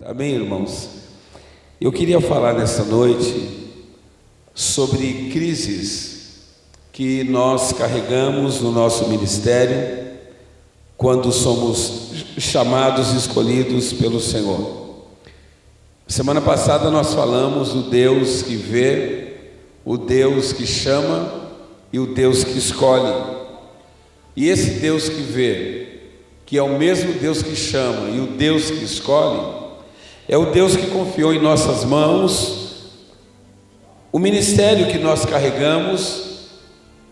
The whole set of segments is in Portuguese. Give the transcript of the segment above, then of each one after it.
Amém, irmãos? Eu queria falar nessa noite sobre crises que nós carregamos no nosso ministério quando somos chamados e escolhidos pelo Senhor. Semana passada nós falamos do Deus que vê, o Deus que chama e o Deus que escolhe. E esse Deus que vê, que é o mesmo Deus que chama e o Deus que escolhe, é o Deus que confiou em nossas mãos o ministério que nós carregamos,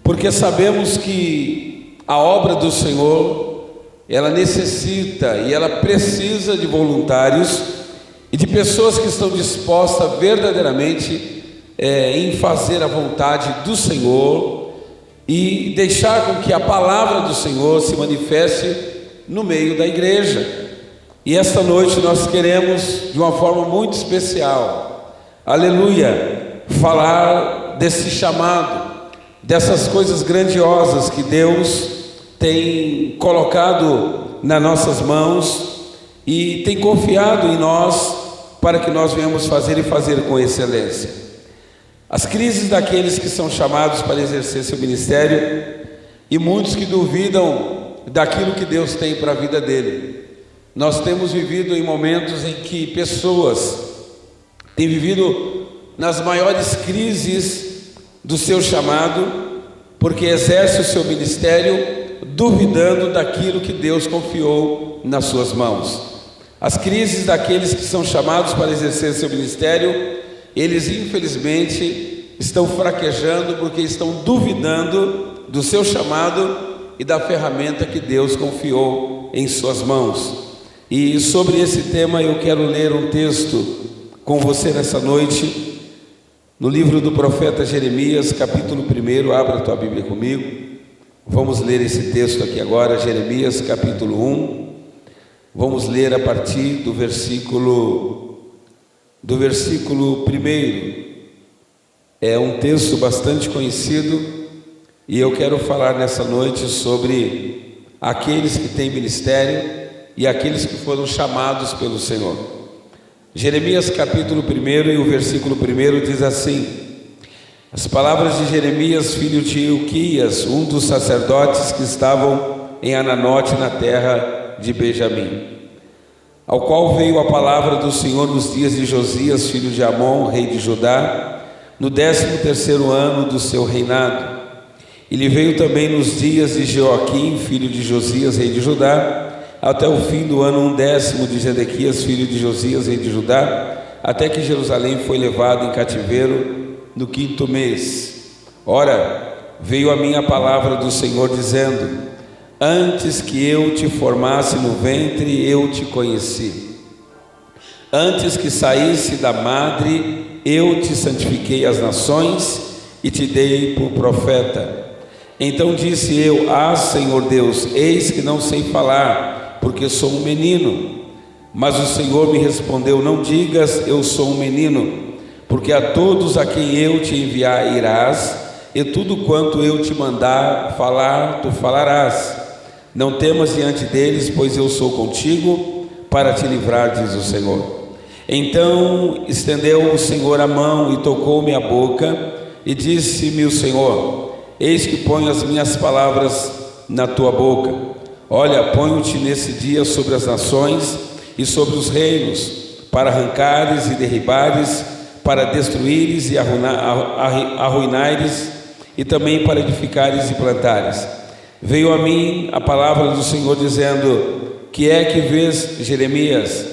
porque sabemos que a obra do Senhor, ela necessita e ela precisa de voluntários e de pessoas que estão dispostas verdadeiramente em fazer a vontade do Senhor e deixar com que a palavra do Senhor se manifeste no meio da igreja. E esta noite nós queremos, de uma forma muito especial, aleluia, falar desse chamado, dessas coisas grandiosas que Deus tem colocado nas nossas mãos e tem confiado em nós para que nós venhamos fazer e fazer com excelência. As crises daqueles que são chamados para exercer seu ministério e muitos que duvidam daquilo que Deus tem para a vida dele. Nós temos vivido em momentos em que pessoas têm vivido nas maiores crises do seu chamado, porque exerce o seu ministério duvidando daquilo que Deus confiou nas suas mãos. As crises daqueles que são chamados para exercer seu ministério, eles infelizmente estão fraquejando porque estão duvidando do seu chamado e da ferramenta que Deus confiou em suas mãos. E sobre esse tema eu quero ler um texto com você nessa noite, no livro do profeta Jeremias, capítulo 1, abra a tua Bíblia comigo, vamos ler esse texto aqui agora, Jeremias capítulo 1, vamos ler a partir do versículo 1, é um texto bastante conhecido, e eu quero falar nessa noite sobre aqueles que têm ministério, e aqueles que foram chamados pelo Senhor. Jeremias capítulo 1 e o versículo 1 diz assim: as palavras de Jeremias, filho de Ilquias, um dos sacerdotes que estavam em Ananote, na terra de Benjamim, ao qual veio a palavra do Senhor nos dias de Josias, filho de Amon, rei de Judá, no 13º ano do seu reinado. Ele veio também nos dias de Joaquim, filho de Josias, rei de Judá, até o fim do ano 10º de Zedequias, filho de Josias, rei de Judá, até que Jerusalém foi levado em cativeiro no 5º mês. Ora, veio a mim a palavra do Senhor dizendo: antes que eu te formasse no ventre, eu te conheci. Antes que saísse da madre, eu te santifiquei às nações e te dei por profeta. Então disse eu: Senhor Deus, eis que não sei falar, porque sou um menino. Mas o Senhor me respondeu: não digas eu sou um menino, porque a todos a quem eu te enviar irás, e tudo quanto eu te mandar falar, tu falarás. Não temas diante deles, pois eu sou contigo para te livrar, diz o Senhor. Então estendeu o Senhor a mão e tocou-me a boca, e disse-me o Senhor: eis que ponho as minhas palavras na tua boca. Olha, ponho-te nesse dia sobre as nações e sobre os reinos, para arrancares e derribares, para destruíres e arruinares, e também para edificares e plantares. Veio a mim a palavra do Senhor dizendo: que é que vês, Jeremias?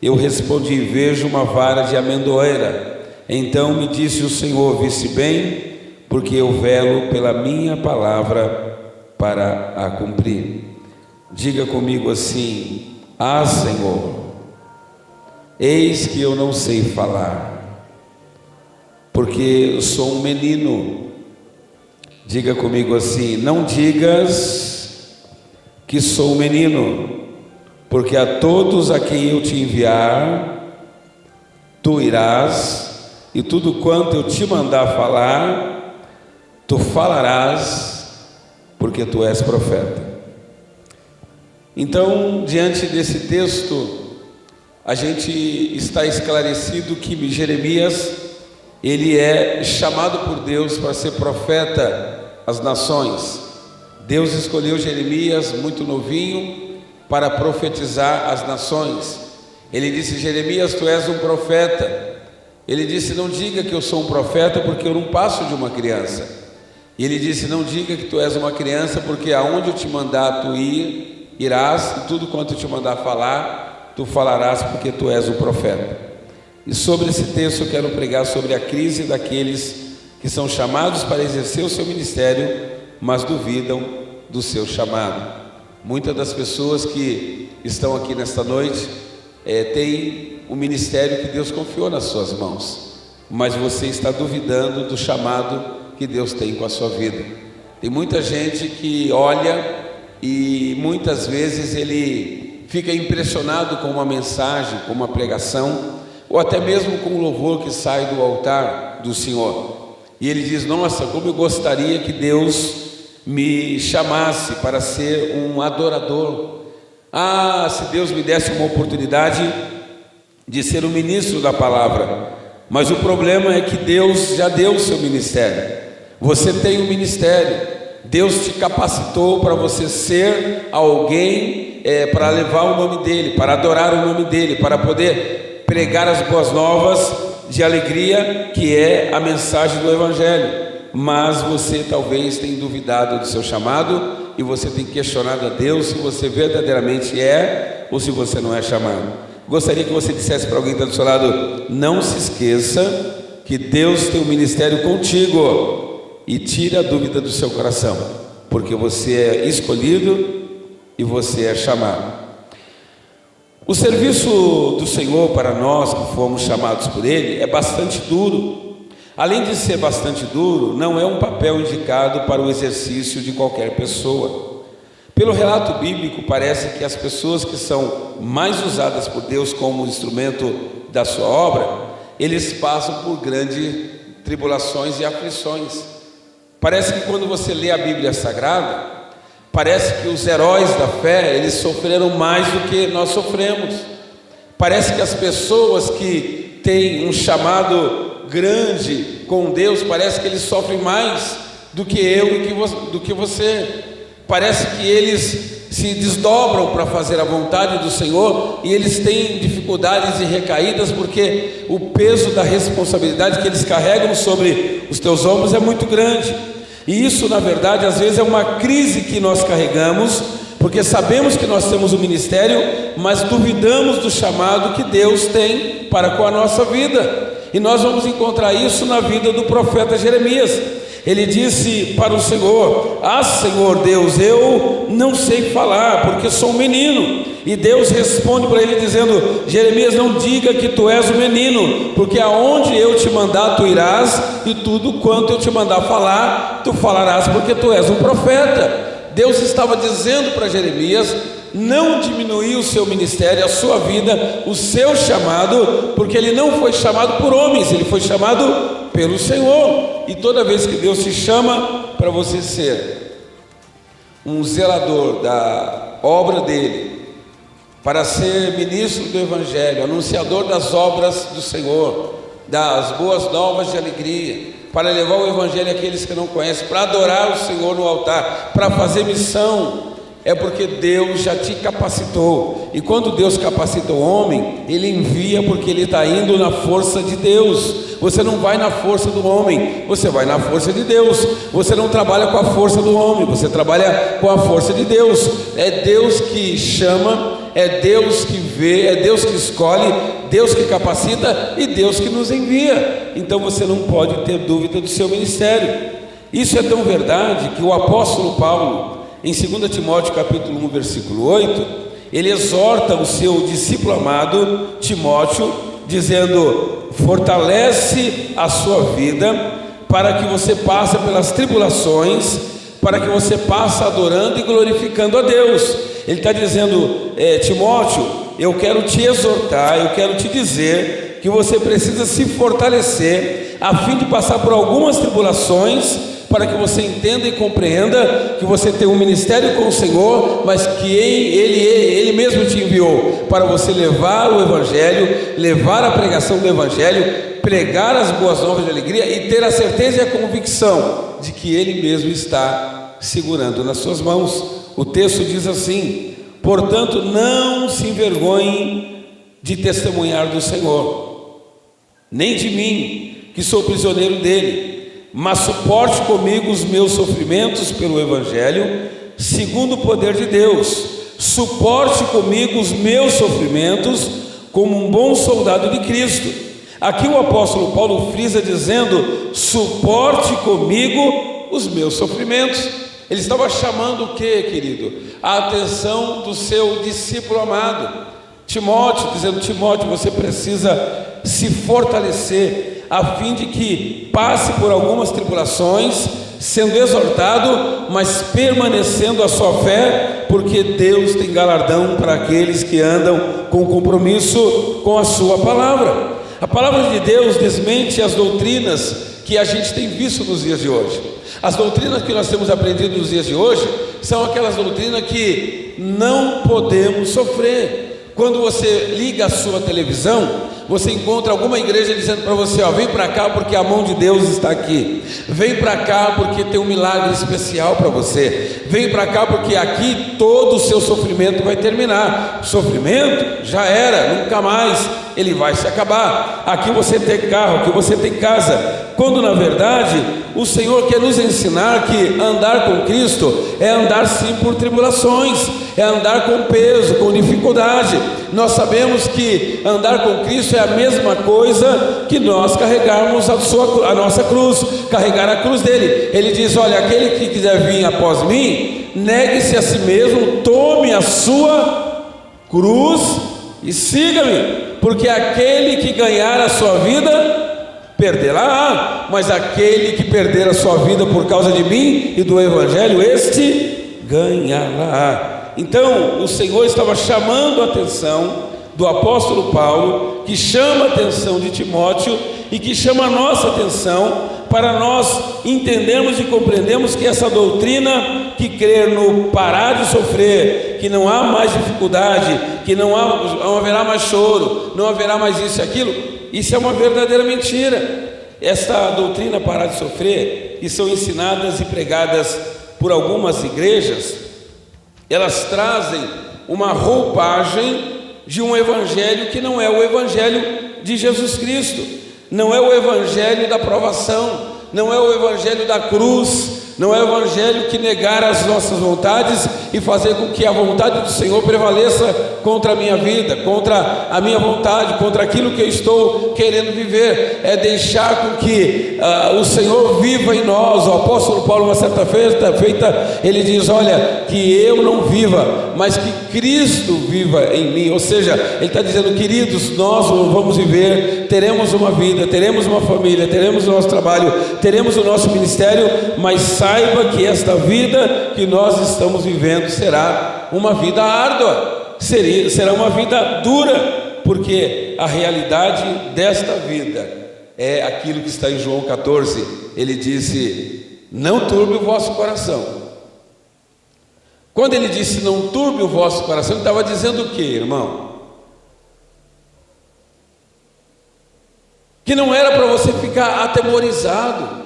Eu respondi: vejo uma vara de amendoeira. Então me disse o Senhor: viste bem, porque eu velo pela minha palavra para a cumprir. Diga comigo assim: Senhor, eis que eu não sei falar, porque eu sou um menino. Diga comigo assim: não digas que sou um menino, porque a todos a quem eu te enviar, tu irás, e tudo quanto eu te mandar falar, tu falarás, porque tu és profeta. Então, diante desse texto, a gente está esclarecido que Jeremias, ele é chamado por Deus para ser profeta às nações. Deus escolheu Jeremias muito novinho para profetizar às nações. Ele disse: Jeremias, tu és um profeta. Ele disse: não diga que eu sou um profeta, porque eu não passo de uma criança. E ele disse: não diga que tu és uma criança, porque aonde eu te mandar tu irás, e tudo quanto eu te mandar falar, tu falarás, porque tu és um profeta. E sobre esse texto eu quero pregar sobre a crise daqueles que são chamados para exercer o seu ministério, mas duvidam do seu chamado. Muitas das pessoas que estão aqui nesta noite têm o ministério que Deus confiou nas suas mãos, mas você está duvidando do chamado que Deus tem com a sua vida. Tem muita gente que olha e muitas vezes ele fica impressionado com uma mensagem, com uma pregação, ou até mesmo com o louvor que sai do altar do Senhor, e ele diz: nossa, como eu gostaria que Deus me chamasse para ser um adorador. Ah, se Deus me desse uma oportunidade de ser um ministro da palavra. Mas o problema é que Deus já deu o seu ministério. Você tem um ministério. Deus te capacitou para você ser alguém, para levar o nome dEle, para adorar o nome dEle, para poder pregar as boas novas de alegria, que é a mensagem do Evangelho. Mas você talvez tenha duvidado do seu chamado, e você tem questionado a Deus se você verdadeiramente é ou se você não é chamado. Gostaria que você dissesse para alguém que está do seu lado: não se esqueça que Deus tem um ministério contigo, e tire a dúvida do seu coração, porque você é escolhido e você é chamado. O serviço do Senhor para nós que fomos chamados por Ele é bastante duro. Além de ser bastante duro, não é um papel indicado para o exercício de qualquer pessoa. Pelo relato bíblico, parece que as pessoas que são mais usadas por Deus como instrumento da sua obra, eles passam por grandes tribulações e aflições. Parece que quando você lê a Bíblia Sagrada, parece que os heróis da fé, eles sofreram mais do que nós sofremos. Parece que as pessoas que têm um chamado grande com Deus, parece que eles sofrem mais do que eu e do que você. Parece que eles se desdobram para fazer a vontade do Senhor, e eles têm dificuldades e recaídas, porque o peso da responsabilidade que eles carregam sobre os teus ombros é muito grande. E isso, na verdade, às vezes é uma crise que nós carregamos, porque sabemos que nós temos um ministério, mas duvidamos do chamado que Deus tem para com a nossa vida. E nós vamos encontrar isso na vida do profeta Jeremias. Ele disse para o Senhor: ah, Senhor Deus, eu não sei falar, porque sou um menino. E Deus responde para ele dizendo: Jeremias, não diga que tu és um menino, porque aonde eu te mandar tu irás, e tudo quanto eu te mandar falar, tu falarás, porque tu és um profeta. Deus estava dizendo para Jeremias não diminuir o seu ministério, a sua vida, o seu chamado, porque ele não foi chamado por homens, ele foi chamado pelo Senhor. E toda vez que Deus te chama para você ser um zelador da obra dele, para ser ministro do Evangelho, anunciador das obras do Senhor, das boas novas de alegria, para levar o Evangelho àqueles que não conhecem, para adorar o Senhor no altar, para fazer missão, é porque Deus já te capacitou. E quando Deus capacita o homem, Ele envia, porque ele está indo na força de Deus. Você não vai na força do homem, você vai na força de Deus. Você não trabalha com a força do homem, você trabalha com a força de Deus. É Deus que chama, é Deus que vê, é Deus que escolhe, Deus que capacita e Deus que nos envia. Então você não pode ter dúvida do seu ministério. Isso é tão verdade que o apóstolo Paulo, em 2 Timóteo capítulo 1, versículo 8, ele exorta o seu discípulo amado Timóteo, dizendo: fortalece a sua vida, para que você passe pelas tribulações, para que você passe adorando e glorificando a Deus. Ele está dizendo: Timóteo, eu quero te exortar, eu quero te dizer que você precisa se fortalecer, a fim de passar por algumas tribulações, para que você entenda e compreenda que você tem um ministério com o Senhor, mas que Ele mesmo te enviou para você levar o Evangelho, levar a pregação do Evangelho, pregar as boas novas de alegria e ter a certeza e a convicção de que Ele mesmo está segurando nas suas mãos. O texto diz assim: portanto, não se envergonhem de testemunhar do Senhor, nem de mim, que sou prisioneiro dele, mas suporte comigo os meus sofrimentos pelo Evangelho, segundo o poder de Deus. Suporte comigo os meus sofrimentos como um bom soldado de Cristo. Aqui o apóstolo Paulo frisa dizendo: suporte comigo os meus sofrimentos. Ele estava chamando o que, querido? A atenção do seu discípulo amado, Timóteo, dizendo: Timóteo, você precisa se fortalecer, a fim de que passe por algumas tribulações, sendo exortado, mas permanecendo a sua fé, porque Deus tem galardão para aqueles que andam com compromisso com a sua palavra. A palavra de Deus desmente as doutrinas que a gente tem visto nos dias de hoje. As doutrinas que nós temos aprendido nos dias de hoje são aquelas doutrinas que não podemos sofrer. Quando você liga a sua televisão, você encontra alguma igreja dizendo para você: ó, vem para cá porque a mão de Deus está aqui, vem para cá porque tem um milagre especial para você, vem para cá porque aqui todo o seu sofrimento vai terminar. O sofrimento já era, nunca mais ele vai se acabar. Aqui você tem carro, aqui você tem casa, quando na verdade o Senhor quer nos ensinar que andar com Cristo é andar sim por tribulações, é andar com peso, com dificuldade. Nós sabemos que andar com Cristo é a mesma coisa que nós carregarmos a nossa cruz, carregar a cruz dele. Ele diz: olha, aquele que quiser vir após mim, negue-se a si mesmo, tome a sua cruz e siga-me, porque aquele que ganhar a sua vida perderá, mas aquele que perder a sua vida por causa de mim e do Evangelho, este ganhará. Então o Senhor estava chamando a atenção do apóstolo Paulo, que chama a atenção de Timóteo e que chama a nossa atenção, para nós entendermos e compreendermos que essa doutrina que crer no parar de sofrer, que não há mais dificuldade, que não haverá mais choro, não haverá mais isso e aquilo, isso é uma verdadeira mentira. Esta doutrina parar de sofrer, que são ensinadas e pregadas por algumas igrejas, elas trazem uma roupagem de um evangelho que não é o evangelho de Jesus Cristo, não é o evangelho da provação, não é o evangelho da cruz, não é o evangelho que negar as nossas vontades e fazer com que a vontade do Senhor prevaleça contra a minha vida, contra a minha vontade, contra aquilo que eu estou querendo viver. É deixar com que o Senhor viva em nós. O apóstolo Paulo, uma certa feita, ele diz: olha, que eu não viva, mas que Cristo viva em mim. Ou seja, ele está dizendo: queridos, nós vamos viver, teremos uma vida, teremos uma família, teremos o nosso trabalho, teremos o nosso ministério, mas saiba que esta vida que nós estamos vivendo será uma vida árdua, será uma vida dura, porque a realidade desta vida é aquilo que está em João 14. Ele disse: não turbe o vosso coração. Quando ele disse não turbe o vosso coração, ele estava dizendo o que, irmão? Que não era para você ficar atemorizado,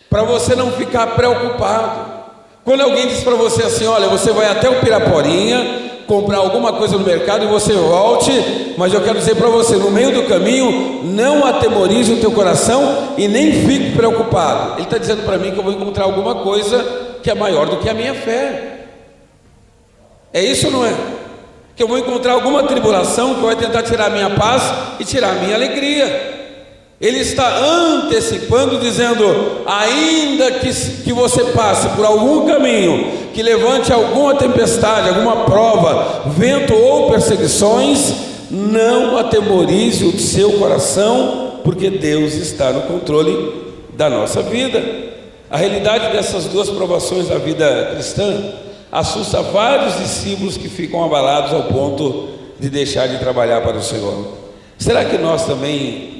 para você não ficar preocupado. Quando alguém diz para você assim: olha, você vai até o Piraporinha comprar alguma coisa no mercado e você volte, mas eu quero dizer para você, no meio do caminho, não atemorize o teu coração e nem fique preocupado. Ele está dizendo para mim que eu vou encontrar alguma coisa que é maior do que a minha fé. É isso ou não é? Que eu vou encontrar alguma tribulação que vai tentar tirar a minha paz e tirar a minha alegria. Ele está antecipando, dizendo: ainda que você passe por algum caminho, que levante alguma tempestade, alguma prova, vento ou perseguições, não atemorize o seu coração, porque Deus está no controle da nossa vida. A realidade dessas duas provações da vida cristã assusta vários discípulos que ficam abalados ao ponto de deixar de trabalhar para o Senhor. Será que nós também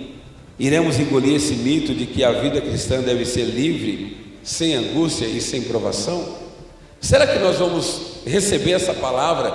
iremos engolir esse mito de que a vida cristã deve ser livre sem angústia e sem provação? Será que nós vamos receber essa palavra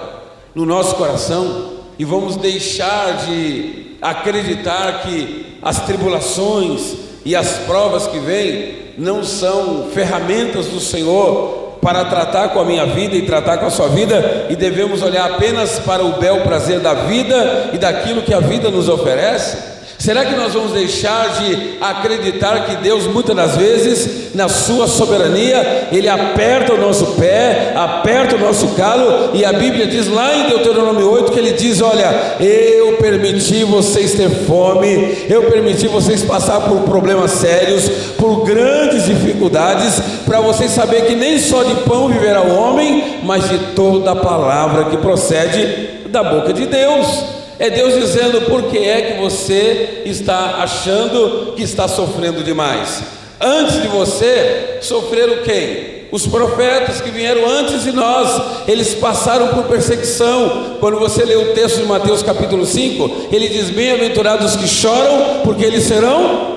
no nosso coração e vamos deixar de acreditar que as tribulações e as provas que vêm não são ferramentas do Senhor para tratar com a minha vida e tratar com a sua vida, e devemos olhar apenas para o bel prazer da vida e daquilo que a vida nos oferece? Será que nós vamos deixar de acreditar que Deus, muitas das vezes, na sua soberania, Ele aperta o nosso pé, aperta o nosso calo, e a Bíblia diz lá em Deuteronômio 8, que Ele diz: olha, eu permiti vocês ter fome, eu permiti vocês passar por problemas sérios, por grandes dificuldades, para vocês saberem que nem só de pão viverá o homem, mas de toda a palavra que procede da boca de Deus. É Deus dizendo: por que é que você está achando que está sofrendo demais? Antes de você, sofreram quem? Os profetas que vieram antes de nós. Eles passaram por perseguição. Quando você lê o texto de Mateus capítulo 5, ele diz: bem-aventurados que choram, porque eles serão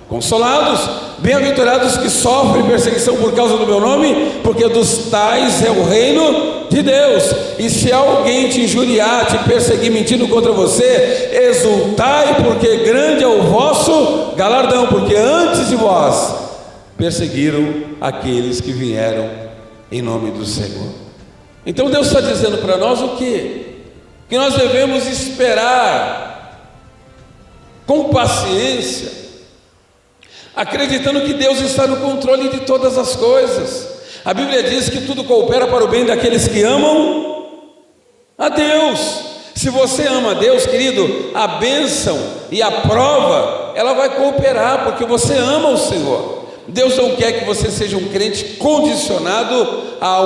consolados. Bem-aventurados que sofrem perseguição por causa do meu nome, porque dos tais é o reino de Deus. E se alguém te injuriar, te perseguir mentindo contra você, exultai, porque grande é o vosso galardão, porque antes de vós perseguiram aqueles que vieram em nome do Senhor. Então Deus está dizendo para nós o quê? Que nós devemos esperar com paciência, acreditando que Deus está no controle de todas as coisas. A Bíblia diz que tudo coopera para o bem daqueles que amam a Deus. Se você ama a Deus, querido, a bênção e a prova, ela vai cooperar, porque você ama o Senhor. Deus não quer que você seja um crente condicionado a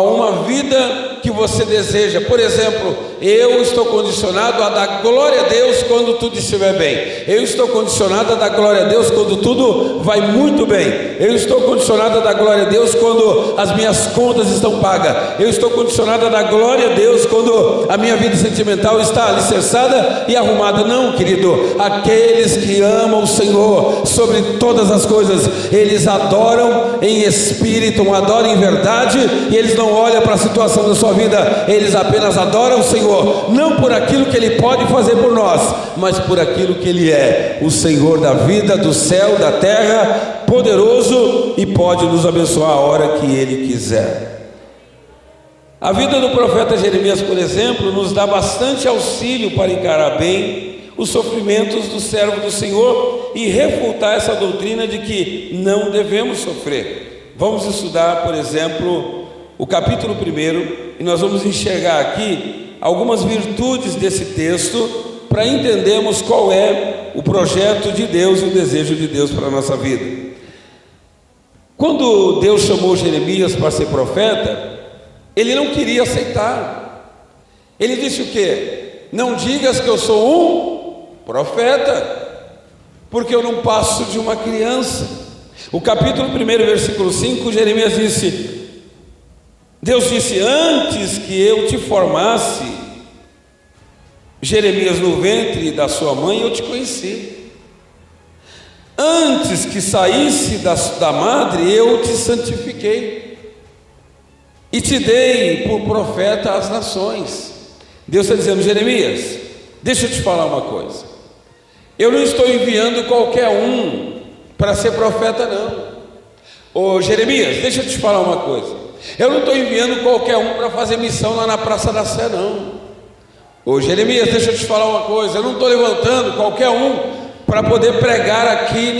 uma vida que você deseja. Por exemplo, eu estou condicionado a dar glória a Deus quando tudo estiver bem. Eu estou condicionado a dar glória a Deus quando tudo vai muito bem. Eu estou condicionado a dar glória a Deus quando as minhas contas estão pagas. Eu estou condicionado a dar glória a Deus quando a minha vida sentimental está alicerçada e arrumada. Não, querido, aqueles que amam o Senhor sobre todas as coisas, eles adoram em espírito, adoram em verdade, e eles não olham para a situação da sua vida, eles apenas adoram o Senhor, não por aquilo que Ele pode fazer por nós, mas por aquilo que Ele é, o Senhor da vida, do céu, da terra, poderoso, e pode nos abençoar a hora que Ele quiser. A vida do profeta Jeremias, por exemplo, nos dá bastante auxílio para encarar bem os sofrimentos do servo do Senhor e refutar essa doutrina de que não devemos sofrer. Vamos estudar, por exemplo, o capítulo 1, e nós vamos enxergar aqui algumas virtudes desse texto para entendermos qual é o projeto de Deus e o desejo de Deus para a nossa vida. Quando Deus chamou Jeremias para ser profeta, ele não queria aceitar. Ele disse o quê? Não digas que eu sou um profeta, porque eu não passo de uma criança. O capítulo 1, versículo 5, Jeremias disse: Deus disse: antes que eu te formasse, Jeremias, no ventre da sua mãe, eu te conheci. Antes que saísse da madre, eu te santifiquei e te dei por profeta às nações. Deus está dizendo: Jeremias, deixa eu te falar uma coisa. Eu não estou enviando qualquer um para ser profeta, não. Ô Jeremias, deixa eu te falar uma coisa. Eu não estou enviando qualquer um para fazer missão lá na Praça da Sé, não. Ô Jeremias, deixa eu te falar uma coisa. Eu não estou levantando qualquer um para poder pregar aqui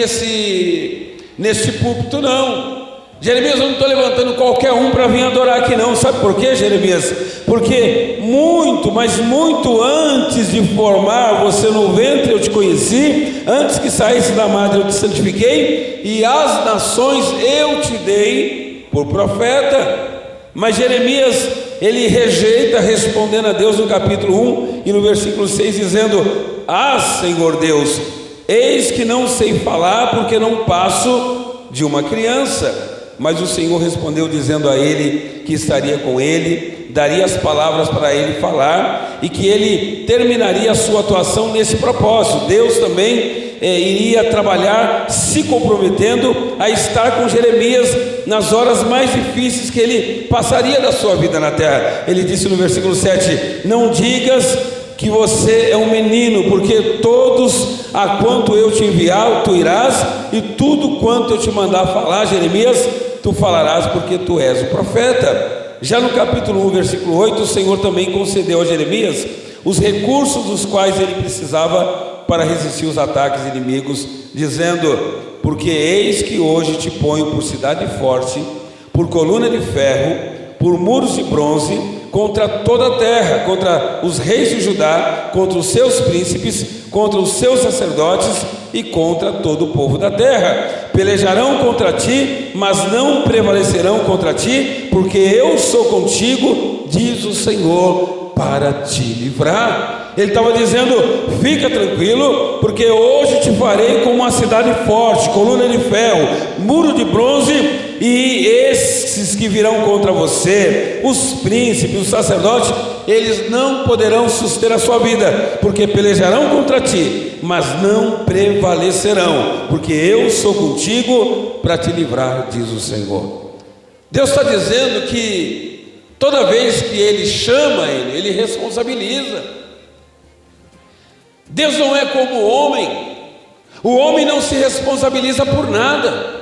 nesse púlpito, não. Jeremias, eu não estou levantando qualquer um para vir adorar aqui, não. Sabe por quê, Jeremias? Porque muito, mas muito antes de formar você no ventre eu te conheci, antes que saísse da madre eu te santifiquei, e às nações eu te dei por profeta. Mas Jeremias, ele rejeita, respondendo a Deus no capítulo 1 e no versículo 6, dizendo: Senhor Deus, eis que não sei falar, porque não passo de uma criança. Mas o Senhor respondeu, dizendo a ele que estaria com ele, daria as palavras para ele falar, e que ele terminaria a sua atuação nesse propósito. Deus também iria trabalhar se comprometendo a estar com Jeremias nas horas mais difíceis que ele passaria da sua vida na terra. Ele disse no versículo 7: não digas que você é um menino, porque todos a quanto eu te enviar, tu irás, e tudo quanto eu te mandar falar, Jeremias, tu falarás, porque tu és o profeta. Já no capítulo 1, versículo 8, o Senhor também concedeu a Jeremias os recursos dos quais ele precisava para resistir os ataques inimigos, dizendo: porque eis que hoje te ponho por cidade forte, por coluna de ferro, por muros de bronze, contra toda a terra, contra os reis de Judá, contra os seus príncipes, contra os seus sacerdotes e contra todo o povo da terra. Pelejarão contra ti, mas não prevalecerão contra ti, porque eu sou contigo, diz o Senhor, para te livrar. Ele estava dizendo: fica tranquilo, porque hoje te farei como uma cidade forte, coluna de ferro, muro de bronze, e esses que virão contra você, os príncipes, os sacerdotes, eles não poderão suster a sua vida, porque pelejarão contra ti, mas não prevalecerão, porque eu sou contigo para te livrar, diz o Senhor. Deus está dizendo que toda vez que Ele chama Ele responsabiliza. Deus não é como o homem não se responsabiliza por nada.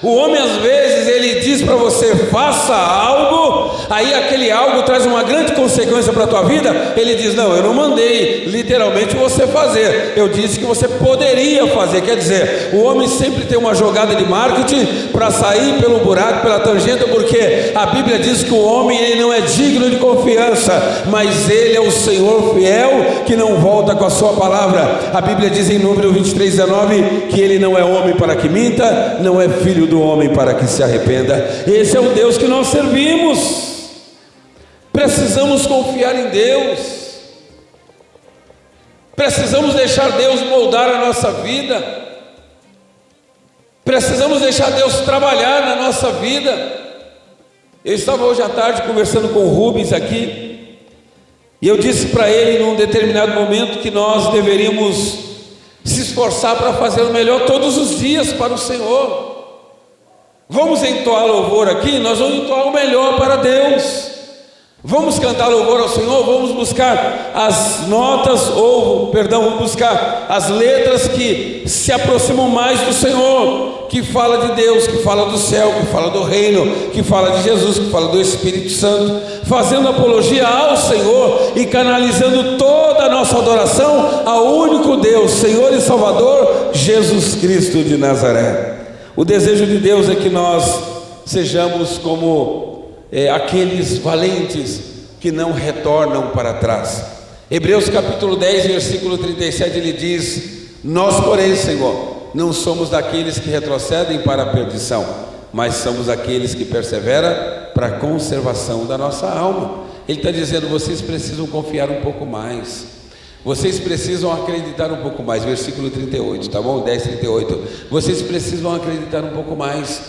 O homem às vezes ele diz para você: faça algo, aí aquele algo traz uma grande consequência para a tua vida. Ele diz: não, eu não mandei literalmente você fazer, eu disse que você poderia fazer. Quer dizer, o homem sempre tem uma jogada de marketing para sair pelo buraco, pela tangente, porque a Bíblia diz que o homem ele não é digno de confiança, mas ele é o Senhor fiel que não volta com a sua palavra. A Bíblia diz em Número 23:19 que ele não é homem para que minta, não é filho do homem para que se arrependa. Esse é o Deus que nós servimos. Precisamos confiar em Deus, precisamos deixar Deus moldar a nossa vida, precisamos deixar Deus trabalhar na nossa vida. Eu estava hoje à tarde conversando com o Rubens aqui, e eu disse para ele num determinado momento que nós deveríamos se esforçar para fazer o melhor todos os dias para o Senhor. Vamos entoar louvor aqui, nós vamos entoar o melhor para Deus. Vamos cantar louvor ao Senhor, vamos buscar as notas, vamos buscar as letras que se aproximam mais do Senhor, que fala de Deus, que fala do céu, que fala do reino, que fala de Jesus, que fala do Espírito Santo, fazendo apologia ao Senhor e canalizando toda a nossa adoração ao único Deus, Senhor e Salvador, Jesus Cristo de Nazaré. O desejo de Deus é que nós sejamos como aqueles valentes que não retornam para trás. Hebreus capítulo 10, versículo 37, ele diz: nós, porém, Senhor, não somos daqueles que retrocedem para a perdição, mas somos aqueles que perseveram para a conservação da nossa alma. Ele está dizendo: vocês precisam confiar um pouco mais, vocês precisam acreditar um pouco mais. Versículo 38, tá bom? 10:38. Vocês precisam acreditar um pouco mais,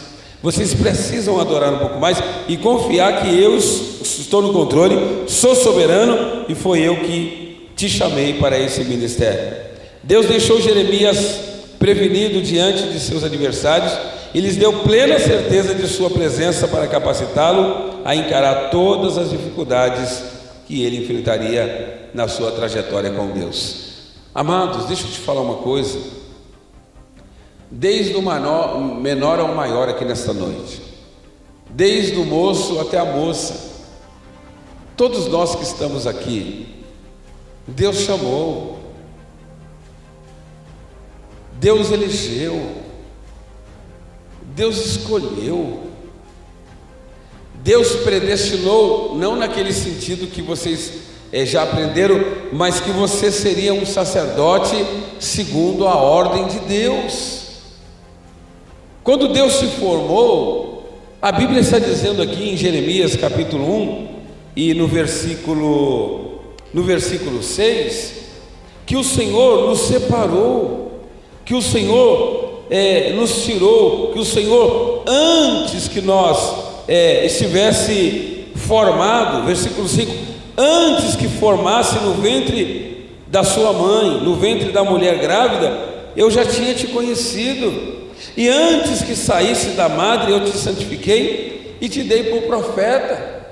vocês precisam adorar um pouco mais e confiar que eu estou no controle, sou soberano e foi eu que te chamei para esse ministério. Deus deixou Jeremias prevenido diante de seus adversários e lhes deu plena certeza de sua presença para capacitá-lo a encarar todas as dificuldades que ele enfrentaria na sua trajetória com Deus. Amados, deixa eu te falar uma coisa. Desde o menor ao maior aqui nesta noite, desde o moço até a moça, todos nós que estamos aqui, Deus chamou, Deus elegeu, Deus escolheu, Deus predestinou, não naquele sentido que vocês já aprenderam, mas que você seria um sacerdote segundo a ordem de Deus. Quando Deus se formou, a Bíblia está dizendo aqui em Jeremias capítulo 1 e no versículo 6, que o Senhor nos separou, que o Senhor nos tirou, que o Senhor, antes que nós estivesse formado, versículo 5, antes que formasse no ventre da sua mãe, no ventre da mulher grávida, eu já tinha te conhecido, e antes que saísse da madre eu te santifiquei e te dei por profeta.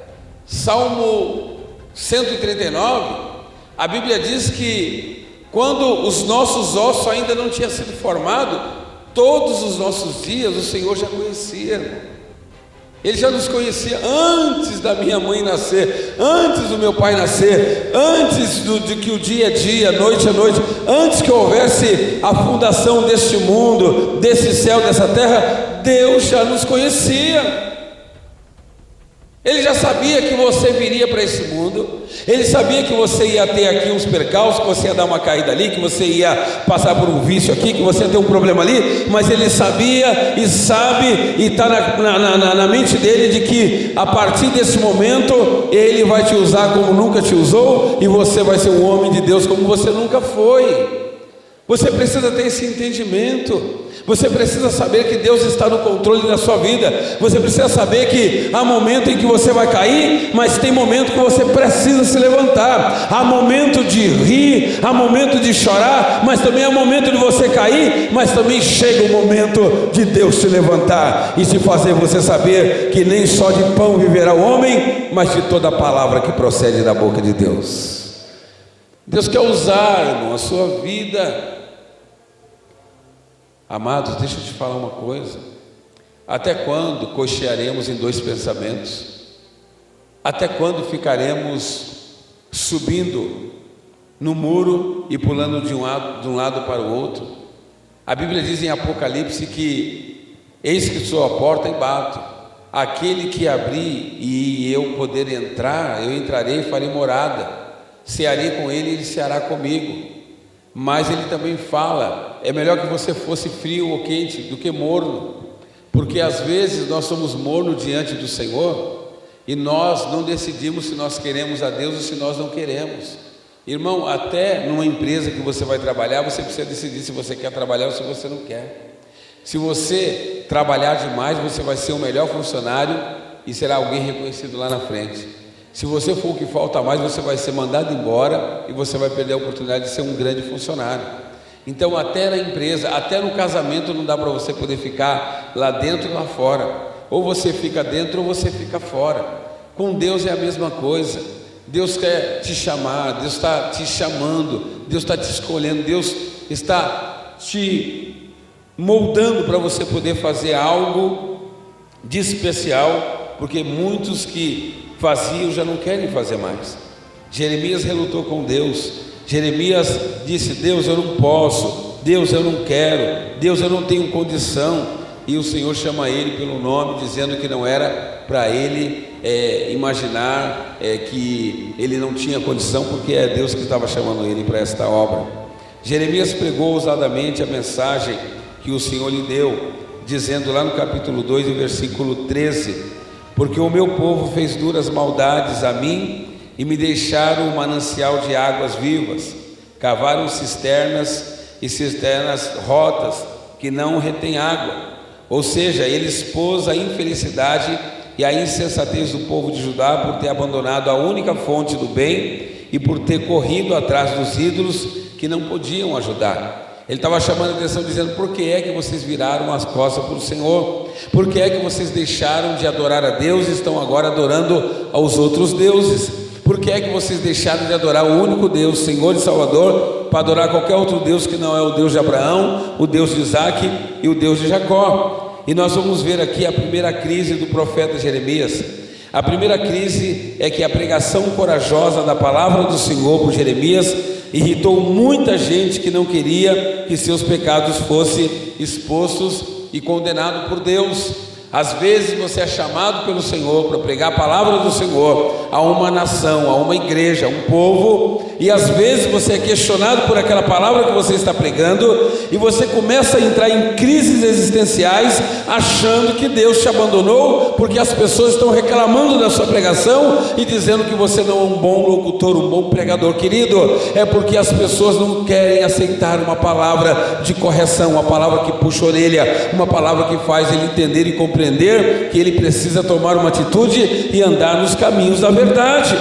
Salmo 139, a Bíblia diz que quando os nossos ossos ainda não tinham sido formados, todos os nossos dias o Senhor já conhecia. Ele já nos conhecia antes da minha mãe nascer, antes do meu pai nascer, antes de que o dia é dia, a noite é noite, antes que houvesse a fundação deste mundo, desse céu, dessa terra. Deus já nos conhecia. Ele já sabia que você viria para esse mundo. Ele sabia que você ia ter aqui uns percalços, que você ia dar uma caída ali, que você ia passar por um vício aqui, que você ia ter um problema ali. Mas ele sabia e sabe, e está na mente dele, de que a partir desse momento ele vai te usar como nunca te usou, e você vai ser um homem de Deus como você nunca foi. Você precisa ter esse entendimento. Você precisa saber que Deus está no controle da sua vida. Você precisa saber que há momento em que você vai cair, mas tem momento que você precisa se levantar. Há momento de rir, há momento de chorar, mas também há momento de você cair, mas também chega o momento de Deus te levantar e te fazer você saber que nem só de pão viverá o homem, mas de toda palavra que procede da boca de Deus. Deus quer usar, irmão, a sua vida. Amados, deixa eu te falar uma coisa. Até quando cochearemos em dois pensamentos? Até quando ficaremos subindo no muro e pulando de um lado para o outro? A Bíblia diz em Apocalipse que eis que sou a porta e bato. Aquele que abrir e eu poder entrar, eu entrarei e farei morada. Cearei com ele e ele ceará comigo. Mas ele também fala, é melhor que você fosse frio ou quente do que morno, porque às vezes nós somos mornos diante do Senhor e nós não decidimos se nós queremos a Deus ou se nós não queremos. Irmão, até numa empresa que você vai trabalhar, você precisa decidir se você quer trabalhar ou se você não quer. Se você trabalhar demais, você vai ser o melhor funcionário e será alguém reconhecido lá na frente. Se você for o que falta mais, você vai ser mandado embora e você vai perder a oportunidade de ser um grande funcionário. Então, até na empresa, até no casamento, não dá para você poder ficar lá dentro e lá fora. Ou você fica dentro ou você fica fora. Com Deus é a mesma coisa. Deus quer te chamar, Deus está te chamando, Deus está te escolhendo, Deus está te moldando para você poder fazer algo de especial, porque muitos que faziam já não querem fazer mais. Jeremias relutou com Deus. Jeremias disse: Deus, eu não posso, Deus, eu não quero, Deus, eu não tenho condição. E o Senhor chama ele pelo nome, dizendo que não era para ele imaginar que ele não tinha condição, porque é Deus que estava chamando ele para esta obra. Jeremias pregou ousadamente a mensagem que o Senhor lhe deu, dizendo lá no capítulo 2, no versículo 13: porque o meu povo fez duras maldades a mim e me deixaram um manancial de águas vivas, cavaram cisternas e cisternas rotas que não retêm água. Ou seja, ele expôs a infelicidade e a insensatez do povo de Judá por ter abandonado a única fonte do bem e por ter corrido atrás dos ídolos que não podiam ajudar. Ele estava chamando a atenção, dizendo: por que é que vocês viraram as costas para o Senhor? Por que é que vocês deixaram de adorar a Deus e estão agora adorando aos outros deuses? Por que é que vocês deixaram de adorar o único Deus, Senhor e Salvador, para adorar qualquer outro Deus que não é o Deus de Abraão, o Deus de Isaac e o Deus de Jacó? E nós vamos ver aqui a primeira crise do profeta Jeremias. A primeira crise é que a pregação corajosa da palavra do Senhor por Jeremias irritou muita gente que não queria que seus pecados fossem expostos e condenados por Deus. Às vezes você é chamado pelo Senhor para pregar a palavra do Senhor a uma nação, a uma igreja, a um povo, e às vezes você é questionado por aquela palavra que você está pregando, e você começa a entrar em crises existenciais, achando que Deus te abandonou, porque as pessoas estão reclamando da sua pregação e dizendo que você não é um bom locutor, um bom pregador. Querido, é porque as pessoas não querem aceitar uma palavra de correção, uma palavra que puxa a orelha, uma palavra que faz ele entender e compreender que ele precisa tomar uma atitude e andar nos caminhos da verdade.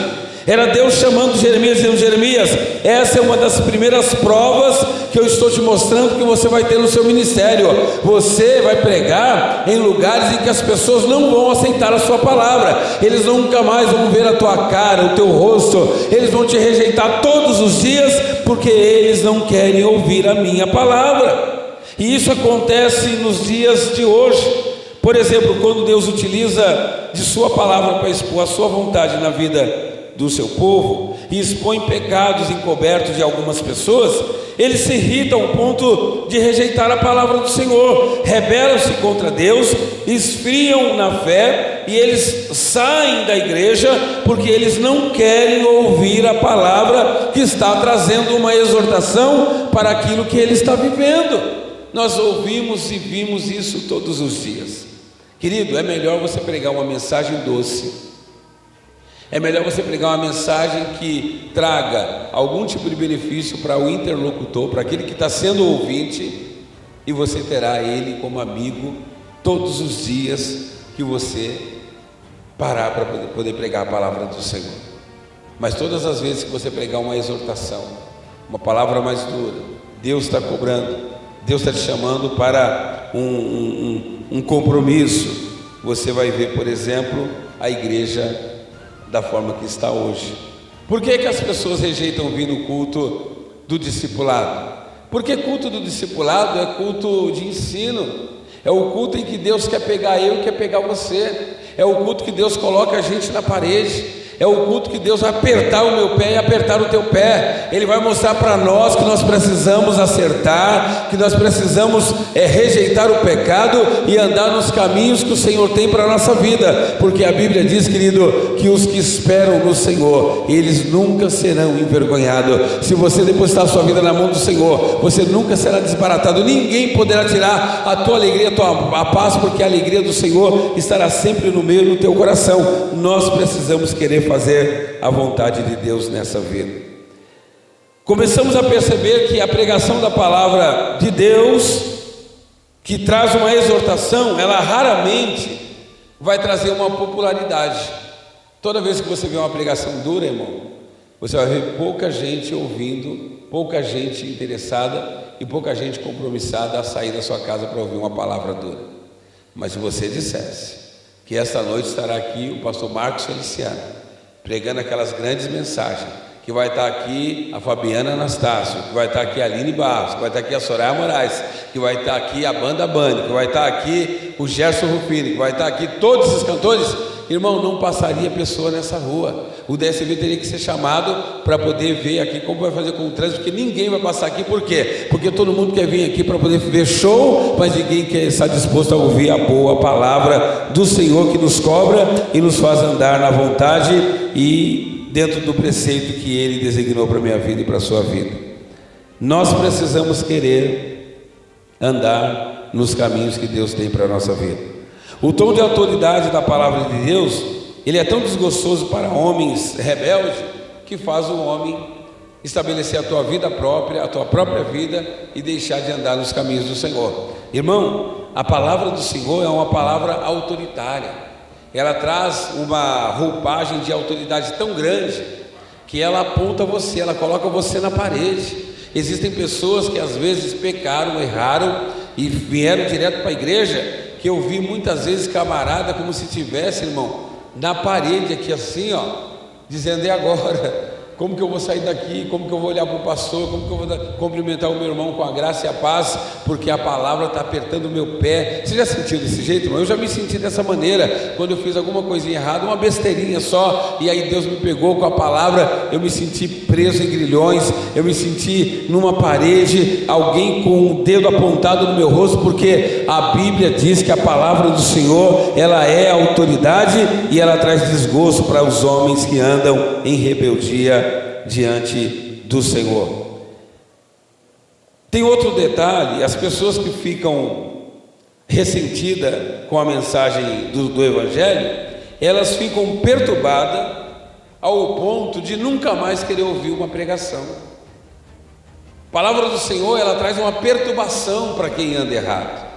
Era Deus chamando Jeremias, dizendo: Jeremias, essa é uma das primeiras provas que eu estou te mostrando que você vai ter no seu ministério. Você vai pregar em lugares em que as pessoas não vão aceitar a sua palavra, eles nunca mais vão ver a tua cara, o teu rosto, eles vão te rejeitar todos os dias, porque eles não querem ouvir a minha palavra. E isso acontece nos dias de hoje. Por exemplo, quando Deus utiliza de sua palavra para expor a sua vontade na vida do seu povo e expõe pecados encobertos de algumas pessoas, eles se irritam ao ponto de rejeitar a palavra do Senhor, rebelam-se contra Deus, esfriam na fé e eles saem da igreja porque eles não querem ouvir a palavra que está trazendo uma exortação para aquilo que ele está vivendo. Nós ouvimos e vimos isso todos os dias. Querido, é melhor você pregar uma mensagem doce, é melhor você pregar uma mensagem que traga algum tipo de benefício para o interlocutor, para aquele que está sendo ouvinte, e você terá ele como amigo todos os dias que você parar para poder pregar a palavra do Senhor. Mas todas as vezes que você pregar uma exortação, uma palavra mais dura, Deus está cobrando, Deus está te chamando para um compromisso. Você vai ver, por exemplo, a igreja da forma que está hoje. Por que as pessoas rejeitam vir no culto do discipulado? Porque culto do discipulado é culto de ensino, é o culto em que Deus quer pegar eu e quer pegar você, é o culto que Deus coloca a gente na parede, é o culto que Deus vai apertar o meu pé e apertar o teu pé. Ele vai mostrar para nós que nós precisamos acertar, que nós precisamos rejeitar o pecado e andar nos caminhos que o Senhor tem para a nossa vida, porque a Bíblia diz, querido, que os que esperam no Senhor, eles nunca serão envergonhados. Se você depositar a sua vida na mão do Senhor, você nunca será desbaratado, ninguém poderá tirar a tua alegria, a paz, porque a alegria do Senhor estará sempre no meio do teu coração. Nós precisamos querer fazer a vontade de Deus nessa vida. Começamos a perceber que a pregação da palavra de Deus, que traz uma exortação, ela raramente vai trazer uma popularidade. Toda vez que você vê uma pregação dura, irmão, você vai ver pouca gente ouvindo, pouca gente interessada e pouca gente compromissada a sair da sua casa para ouvir uma palavra dura. Mas se você dissesse que esta noite estará aqui o pastor Marcos Feliciano, pregando aquelas grandes mensagens, que vai estar aqui a Fabiana Anastácio, que vai estar aqui a Aline Barros, que vai estar aqui a Soraya Moraes, que vai estar aqui a Banda Band, que vai estar aqui o Gerson Rufini, que vai estar aqui todos esses cantores, irmão, não passaria pessoa nessa rua. O DSV teria que ser chamado para poder ver aqui como vai fazer com o trânsito, porque ninguém vai passar aqui. Por quê? Porque todo mundo quer vir aqui para poder ver show, mas ninguém quer estar disposto a ouvir a boa palavra do Senhor, que nos cobra e nos faz andar na vontade e dentro do preceito que Ele designou para a minha vida e para a sua vida. Nós precisamos querer andar nos caminhos que Deus tem para a nossa vida. O tom de autoridade da palavra de Deus, ele é tão desgostoso para homens rebeldes, que faz o homem estabelecer a tua vida própria, a tua própria vida, e deixar de andar nos caminhos do Senhor. Irmão, a palavra do Senhor é uma palavra autoritária. Ela traz uma roupagem de autoridade tão grande que ela aponta você, ela coloca você na parede. Existem pessoas que às vezes pecaram, erraram e vieram direto para a igreja, que eu vi muitas vezes camarada como se tivesse, irmão, na parede aqui assim, ó, dizendo: e agora? Como que eu vou sair daqui? Como que eu vou olhar para o pastor? Como que eu vou cumprimentar o meu irmão com a graça e a paz? Porque a palavra está apertando o meu pé. Você já sentiu desse jeito, irmão? Eu já me senti dessa maneira, quando eu fiz alguma coisinha errada, uma besteirinha só, e aí Deus me pegou com a palavra, eu me senti preso em grilhões, eu me senti numa parede, alguém com o dedo apontado no meu rosto, porque a Bíblia diz que a palavra do Senhor, ela é autoridade e ela traz desgosto para os homens que andam em rebeldia diante do Senhor. Tem outro detalhe: as pessoas que ficam ressentidas com a mensagem do Evangelho, elas ficam perturbadas ao ponto de nunca mais querer ouvir uma pregação. A palavra do Senhor, ela traz uma perturbação para quem anda errado.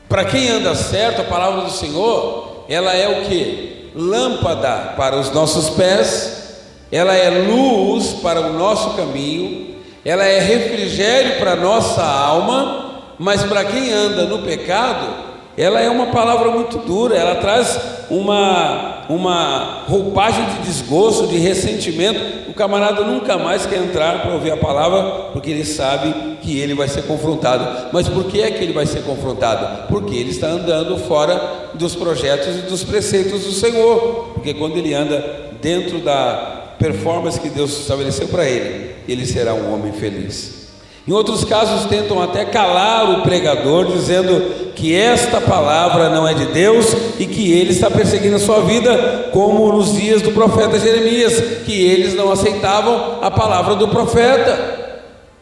Para quem anda certo, a palavra do Senhor, ela é o quê? lâmpada para os nossos pés, ela é luz para o nosso caminho, ela é refrigério para a nossa alma, mas para quem anda no pecado, ela é uma palavra muito dura, ela traz uma roupagem de desgosto, de ressentimento. O camarada nunca mais quer entrar para ouvir a palavra, porque ele sabe que ele vai ser confrontado. Mas por que é que ele vai ser confrontado? Porque ele está andando fora dos projetos e dos preceitos do Senhor, porque quando ele anda dentro da performance que Deus estabeleceu para ele, ele será um homem feliz. Em outros casos tentam até calar o pregador, dizendo que esta palavra não é de Deus e que ele está perseguindo a sua vida, como nos dias do profeta Jeremias, que eles não aceitavam a palavra do profeta.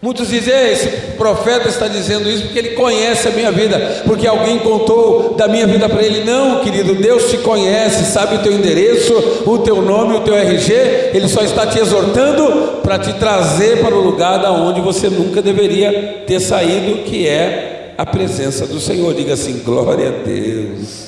Muitos dizem: esse profeta está dizendo isso porque ele conhece a minha vida, porque alguém contou da minha vida para ele. Não, querido, Deus te conhece, sabe o teu endereço, o teu nome, o teu RG. Ele só está te exortando para te trazer para o lugar da onde você nunca deveria ter saído, que é a presença do Senhor. Diga assim: glória a Deus.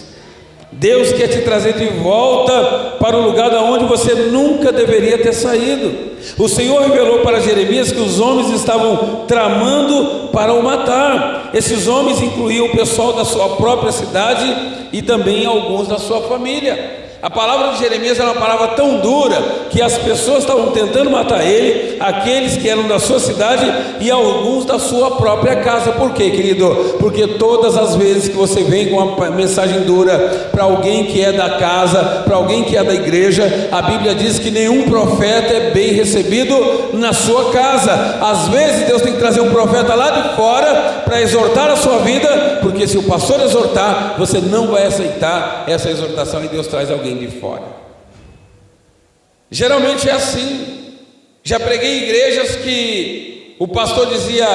Deus quer te trazer de volta para o lugar da onde você nunca deveria ter saído. O Senhor revelou para Jeremias que os homens estavam tramando para o matar. Esses homens incluíam o pessoal da sua própria cidade e também alguns da sua família. A palavra de Jeremias era uma palavra tão dura que as pessoas estavam tentando matar ele, aqueles que eram da sua cidade e alguns da sua própria casa. Por quê, querido? Porque todas as vezes que você vem com uma mensagem dura para alguém que é da casa, para alguém que é da igreja, a Bíblia diz que nenhum profeta é bem recebido na sua casa. Às vezes Deus tem que trazer um profeta lá de fora para exortar a sua vida, porque se o pastor exortar, você não vai aceitar essa exortação e Deus traz alguém de fora. Geralmente é assim. Já preguei em igrejas que o pastor dizia: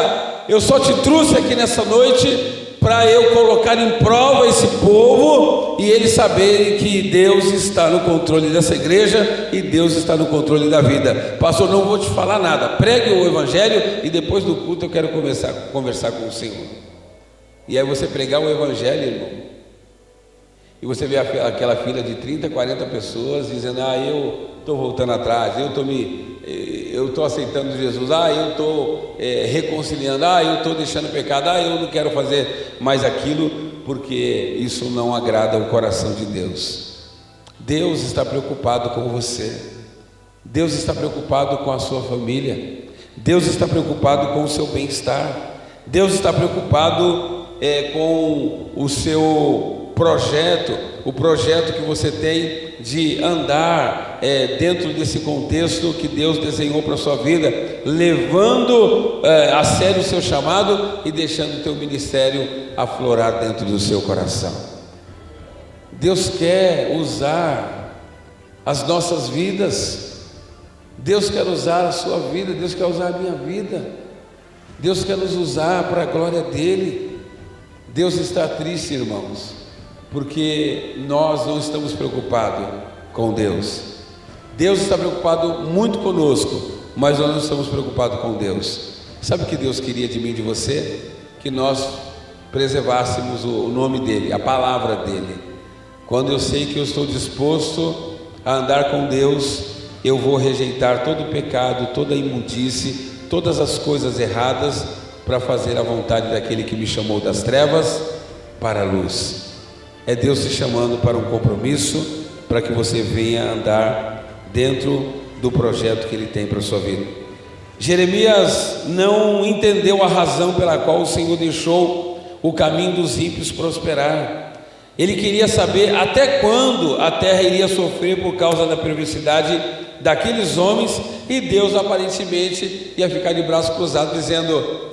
eu só te trouxe aqui nessa noite para eu colocar em prova esse povo e eles saberem que Deus está no controle dessa igreja e Deus está no controle da vida. Pastor, não vou te falar nada, pregue o evangelho e depois do culto eu quero conversar com o Senhor. E aí você pregar o evangelho, irmão, e você vê aquela fila de 30, 40 pessoas dizendo: eu estou voltando atrás, eu estou aceitando Jesus, eu estou reconciliando, eu estou deixando o pecado, eu não quero fazer mais aquilo, porque isso não agrada o coração de Deus. Deus está preocupado com você, Deus está preocupado com a sua família, Deus está preocupado com o seu bem-estar, Deus está preocupado com o seu projeto, o projeto que você tem de andar dentro desse contexto que Deus desenhou para a sua vida, levando a sério o seu chamado e deixando o teu ministério aflorar dentro do seu coração. Deus quer usar as nossas vidas, Deus quer usar a sua vida, Deus quer usar a minha vida, Deus quer nos usar para a glória dEle. Deus está triste, irmãos, porque nós não estamos preocupados com Deus. Deus está preocupado muito conosco, mas nós não estamos preocupados com Deus. Sabe o que Deus queria de mim e de você? Que nós preservássemos o nome dEle, a palavra dEle. Quando eu sei que eu estou disposto a andar com Deus, eu vou rejeitar todo o pecado, toda a imundície, todas as coisas erradas, para fazer a vontade daquele que me chamou das trevas para a luz. É Deus te chamando para um compromisso, para que você venha andar dentro do projeto que Ele tem para a sua vida. Jeremias não entendeu a razão pela qual o Senhor deixou o caminho dos ímpios prosperar. Ele queria saber até quando a terra iria sofrer por causa da perversidade daqueles homens, e Deus aparentemente ia ficar de braços cruzados dizendo: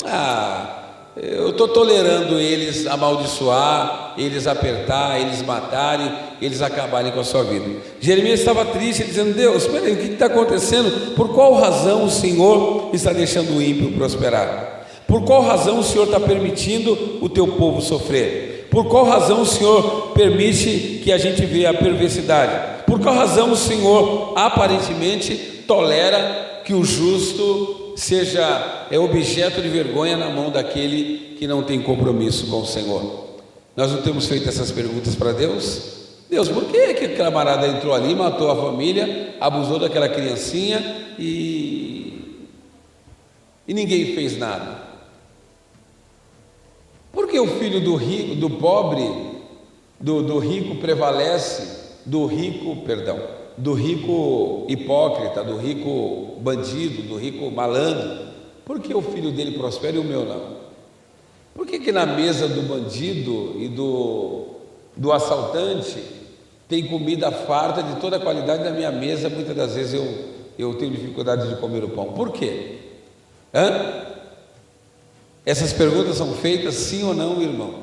eu estou tolerando eles amaldiçoar, eles apertar, eles matarem, eles acabarem com a sua vida. Jeremias estava triste, dizendo: Deus, espera aí, o que está acontecendo? Por qual razão o Senhor está deixando o ímpio prosperar? Por qual razão o Senhor está permitindo o teu povo sofrer? Por qual razão o Senhor permite que a gente veja a perversidade? Por qual razão o Senhor aparentemente tolera que o justo seja objeto de vergonha na mão daquele que não tem compromisso com o Senhor? Nós não temos feito essas perguntas para Deus? Deus, por que aquele camarada entrou ali, matou a família, abusou daquela criancinha e ninguém fez nada? Por que o filho do rico, do pobre, do rico prevalece, do rico hipócrita, do rico bandido, do rico malandro? Por que o filho dele prospera e o meu não? Por que na mesa do bandido e do assaltante tem comida farta de toda a qualidade, na minha mesa muitas das vezes eu tenho dificuldade de comer o pão? Por quê? Essas perguntas são feitas sim ou não, irmão?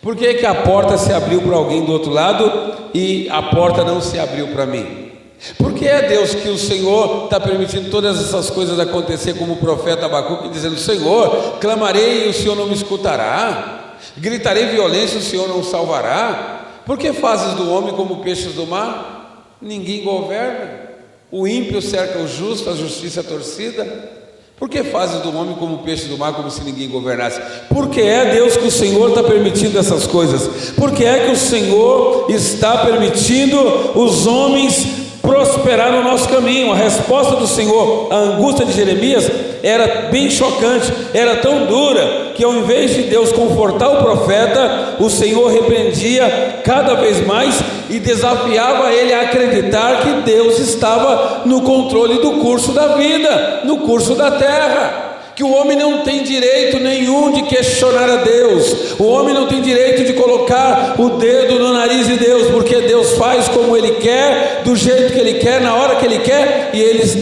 Por que a porta se abriu para alguém do outro lado e a porta não se abriu para mim? Por que é, Deus, que o Senhor está permitindo todas essas coisas acontecer, como o profeta Abacuque dizendo: Senhor, clamarei e o Senhor não me escutará, gritarei violência e o Senhor não salvará? Por que fazes do homem como peixes do mar? Ninguém governa. O ímpio cerca o justo, a justiça é torcida. Por que fazes do homem como peixe do mar, como se ninguém governasse? Por que é, Deus, que o Senhor está permitindo essas coisas? Por que é que o Senhor está permitindo os homens prosperar no nosso caminho? A resposta do Senhor à angústia de Jeremias era bem chocante, era tão dura, que ao invés de Deus confortar o profeta, o Senhor repreendia cada vez mais e desafiava ele a acreditar que Deus estava no controle do curso da vida, no curso da terra, que o homem não tem direito nenhum de questionar a Deus, o homem não tem direito de colocar o dedo no nariz de Deus, porque Deus faz como Ele quer, do jeito que Ele quer, na hora que Ele quer, e eles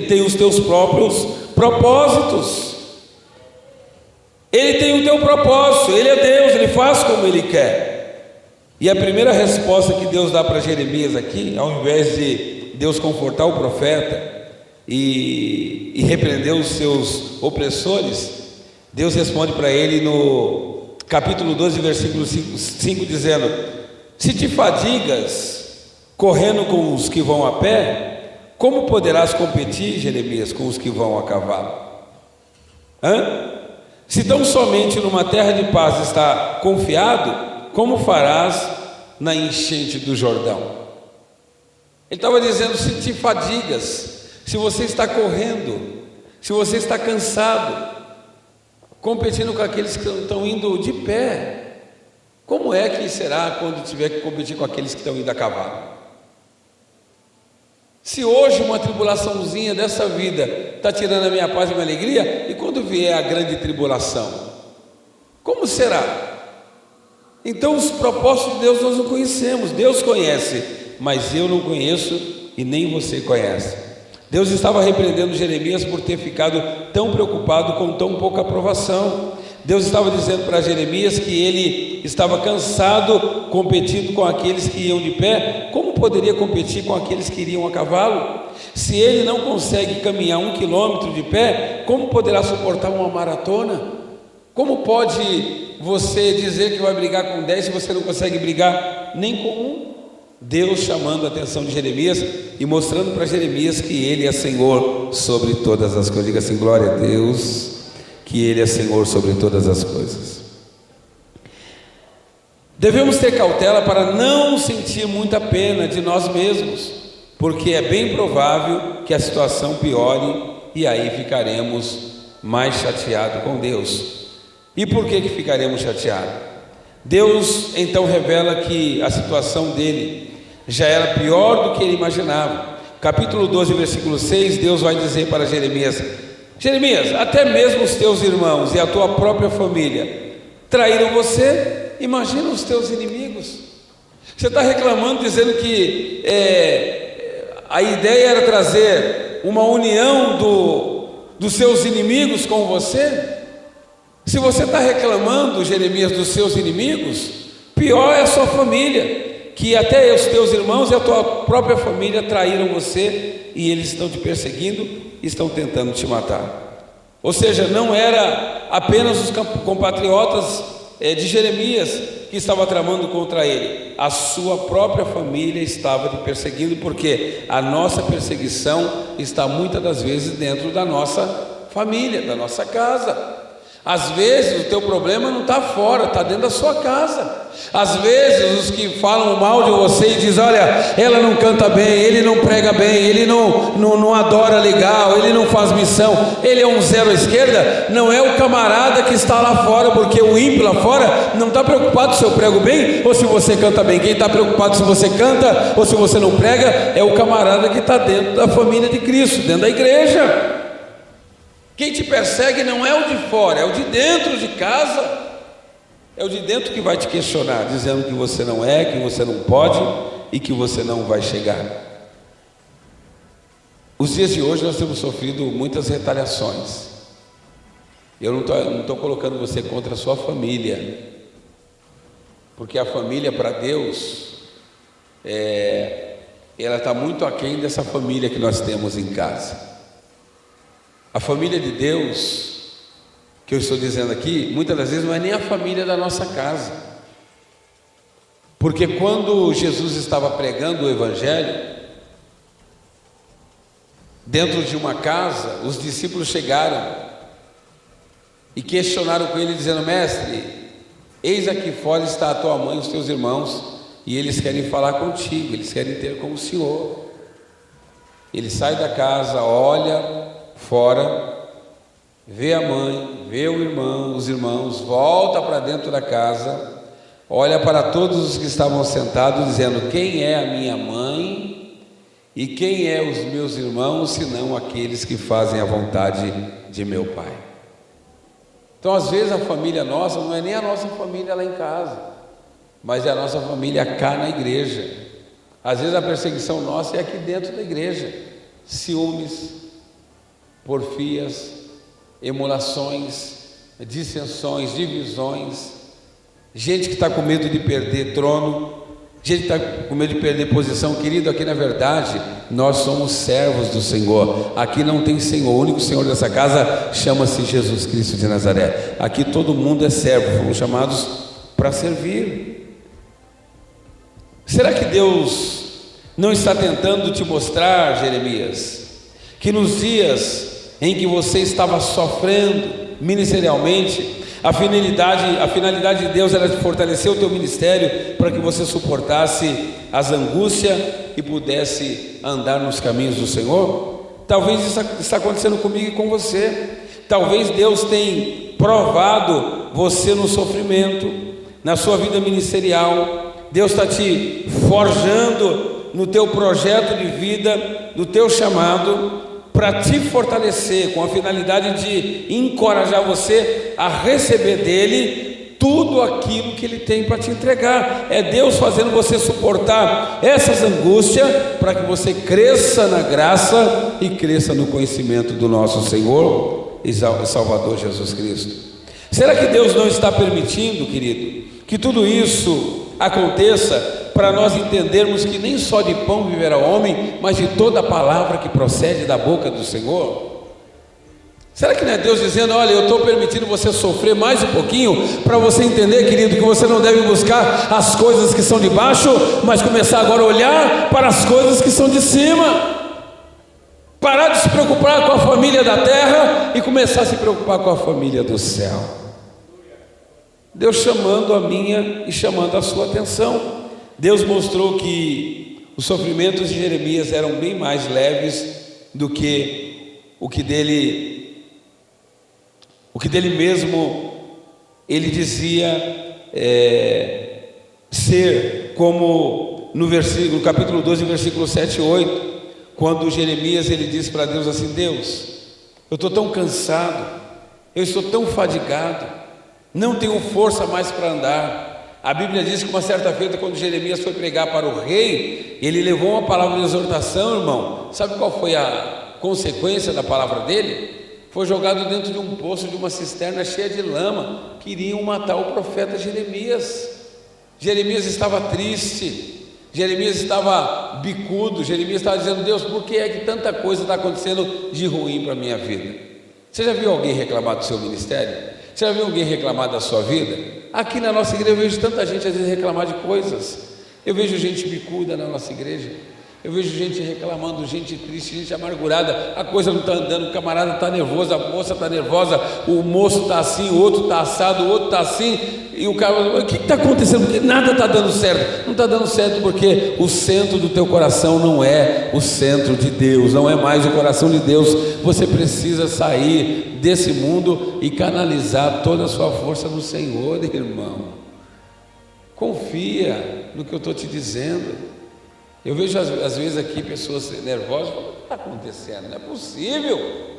têm os teus próprios propósitos. Ele tem o teu propósito, Ele é Deus, Ele faz como Ele quer. E a primeira resposta que Deus dá para Jeremias aqui, ao invés de Deus confortar o profeta e repreender os seus opressores, Deus responde para ele no capítulo 12, versículo 5, dizendo: se te fadigas correndo com os que vão a pé, como poderás competir, Jeremias, com os que vão a cavalo? Se tão somente numa terra de paz está confiado, como farás na enchente do Jordão? Ele estava dizendo: se te fadigas, se você está correndo, se você está cansado, competindo com aqueles que estão indo de pé, como é que será quando tiver que competir com aqueles que estão indo a cavalo? Se hoje uma tribulaçãozinha dessa vida está tirando a minha paz e a minha alegria, e quando vier a grande tribulação, como será? Então os propósitos de Deus nós não conhecemos. Deus conhece, mas eu não conheço e nem você conhece. Deus estava repreendendo Jeremias por ter ficado tão preocupado com tão pouca aprovação. Deus estava dizendo para Jeremias que ele estava cansado competindo com aqueles que iam de pé. Como poderia competir com aqueles que iriam a cavalo? Se ele não consegue caminhar 1 quilômetro de pé, como poderá suportar uma maratona? Como pode você dizer que vai brigar com 10 se você não consegue brigar nem com 1? Deus chamando a atenção de Jeremias e mostrando para Jeremias que Ele é Senhor sobre todas as coisas. Diga assim: glória a Deus, que Ele é Senhor sobre todas as coisas. Devemos ter cautela para não sentir muita pena de nós mesmos, porque é bem provável que a situação piore e aí ficaremos mais chateados com Deus. E por que ficaremos chateados? Deus então revela que a situação dele já era pior do que ele imaginava. Capítulo 12, versículo 6, Deus vai dizer para Jeremias: Jeremias, até mesmo os teus irmãos e a tua própria família traíram você. Imagina os teus inimigos. Você está reclamando, dizendo que a ideia era trazer uma união dos seus inimigos com você. Se você está reclamando, Jeremias, dos seus inimigos, pior é a sua família, que até os teus irmãos e a tua própria família traíram você e eles estão te perseguindo e estão tentando te matar. Ou seja, não era apenas os compatriotas de Jeremias que estava tramando contra ele, a sua própria família estava te perseguindo, porque a nossa perseguição está muitas das vezes dentro da nossa família, da nossa casa. Às vezes o teu problema não está fora, está dentro da sua casa. Às vezes os que falam mal de você e dizem: olha, ela não canta bem, ele não prega bem, ele não adora legal, ele não faz missão, ele é um zero à esquerda. Não é o camarada que está lá fora, porque o ímpio lá fora não está preocupado se eu prego bem ou se você canta bem. Quem está preocupado se você canta ou se você não prega é o camarada que está dentro da família de Cristo, dentro da igreja. Quem te persegue não é o de fora, é o de dentro de casa. É o de dentro que vai te questionar, dizendo que você não é, que você não pode e que você não vai chegar. Os dias de hoje nós temos sofrido muitas retaliações. Eu não estou colocando você contra a sua família, porque a família para Deus, ela está muito aquém dessa família que nós temos em casa. A família de Deus, que eu estou dizendo aqui, muitas das vezes não é nem a família da nossa casa, porque quando Jesus estava pregando o Evangelho, dentro de uma casa, os discípulos chegaram e questionaram com ele, dizendo: mestre, eis aqui fora está a tua mãe e os teus irmãos, e eles querem falar contigo, eles querem ter como o Senhor. Ele sai da casa, olha fora, vê a mãe, vê o irmão, os irmãos, volta para dentro da casa, olha para todos os que estavam sentados, dizendo: quem é a minha mãe e quem é os meus irmãos, senão aqueles que fazem a vontade de meu Pai? Então, às vezes a família nossa não é nem a nossa família lá em casa, mas é a nossa família cá na igreja. Às vezes a perseguição nossa é aqui dentro da igreja. Ciúmes, porfias, emulações, dissensões, divisões, gente que está com medo de perder trono, gente que está com medo de perder posição. Querido, aqui na verdade nós somos servos do Senhor. Aqui não tem Senhor, o único Senhor dessa casa chama-se Jesus Cristo de Nazaré. Aqui todo mundo é servo, fomos chamados para servir. Será que Deus não está tentando te mostrar, Jeremias, que nos dias em que você estava sofrendo ministerialmente, a finalidade de Deus era de fortalecer o teu ministério para que você suportasse as angústias e pudesse andar nos caminhos do Senhor? Talvez isso está acontecendo comigo e com você. Talvez Deus tenha provado você no sofrimento, na sua vida ministerial. Deus está te forjando no teu projeto de vida, no teu chamado, para te fortalecer, com a finalidade de encorajar você a receber dele tudo aquilo que ele tem para te entregar. É Deus fazendo você suportar essas angústias para que você cresça na graça e cresça no conhecimento do nosso Senhor e Salvador Jesus Cristo. Será que Deus não está permitindo, querido, que tudo isso aconteça para nós entendermos que nem só de pão viverá o homem, mas de toda a palavra que procede da boca do Senhor? Será que não é Deus dizendo: olha, eu estou permitindo você sofrer mais um pouquinho, para você entender, querido, que você não deve buscar as coisas que são de baixo, mas começar agora a olhar para as coisas que são de cima? Parar de se preocupar com a família da terra e começar a se preocupar com a família do céu. Deus chamando a minha e chamando a sua atenção. Deus mostrou que os sofrimentos de Jeremias eram bem mais leves do que o que dele mesmo ele dizia ser, como no capítulo 12, versículo 7 e 8, quando Jeremias ele disse para Deus assim: Deus, eu estou tão cansado, eu estou tão fadigado, não tenho força mais para andar. A Bíblia diz que uma certa feita, quando Jeremias foi pregar para o rei, ele levou uma palavra de exortação, irmão. Sabe qual foi a consequência da palavra dele? Foi jogado dentro de um poço, de uma cisterna cheia de lama. Queriam matar o profeta Jeremias. Jeremias estava triste, Jeremias estava bicudo, Jeremias estava dizendo: Deus, por que é que tanta coisa está acontecendo de ruim para a minha vida? Você já viu alguém reclamar do seu ministério? Você já viu alguém reclamar da sua vida? Aqui na nossa igreja eu vejo tanta gente às vezes reclamar de coisas. Eu vejo gente bicuda na nossa igreja. Eu vejo gente reclamando, gente triste, gente amargurada, a coisa não está andando, o camarada está nervoso, a moça está nervosa, o moço está assim, o outro está assado, o outro está assim, e o cara, o que está acontecendo? Porque nada está dando certo. Não está dando certo porque o centro do teu coração não é o centro de Deus, não é mais o coração de Deus. Você precisa sair desse mundo e canalizar toda a sua força no Senhor, irmão. Confia no que eu estou te dizendo. Eu vejo às vezes aqui pessoas nervosas, o que está acontecendo? Não é possível.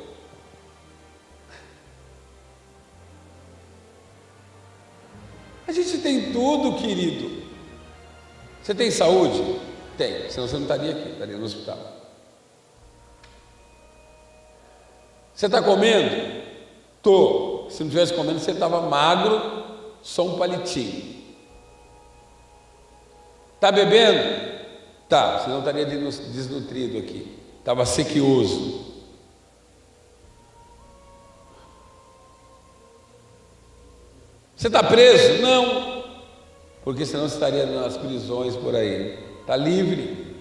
A gente tem tudo, querido. Você tem saúde? Tem, senão você não estaria aqui, estaria no hospital. Você está comendo? Estou. Se não estivesse comendo, você estava magro, só um palitinho. Está bebendo? Tá, senão estaria desnutrido aqui, estava sequioso. Você está preso? Não, porque senão você estaria nas prisões por aí. Está livre.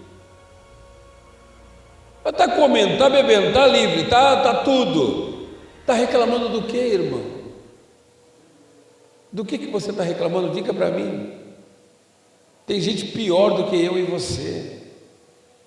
Está comendo, está bebendo, está livre, está tudo. Está reclamando do que, irmão? Do que você está reclamando? Diga para mim. Tem gente pior do que eu e você.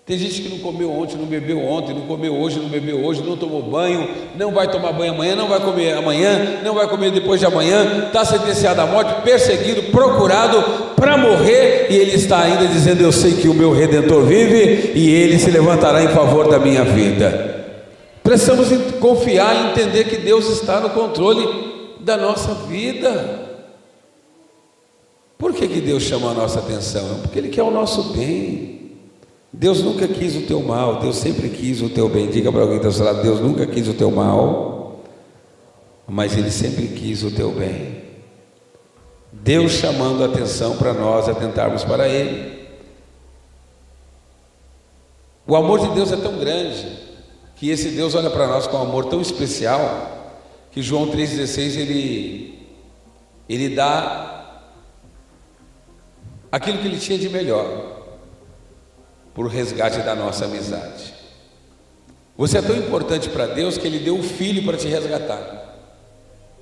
Tem gente que não comeu ontem, não bebeu ontem, não comeu hoje, não bebeu hoje, não tomou banho, não vai tomar banho amanhã, não vai comer amanhã, não vai comer depois de amanhã, está sentenciado à morte, perseguido, procurado para morrer, e ele está ainda dizendo: eu sei que o meu Redentor vive e ele se levantará em favor da minha vida. Precisamos confiar e entender que Deus está no controle da nossa vida. Por que Deus chama a nossa atenção? Porque Ele quer o nosso bem. Deus nunca quis o teu mal, Deus sempre quis o teu bem. Diga para alguém que está ao seu lado: Deus nunca quis o teu mal, mas Ele sempre quis o teu bem. Deus chamando a atenção para nós atentarmos para Ele. O amor de Deus é tão grande, que esse Deus olha para nós com um amor tão especial, que João 3,16 ele dá aquilo que Ele tinha de melhor por resgate da nossa amizade. Você é tão importante para Deus que Ele deu o Filho para te resgatar.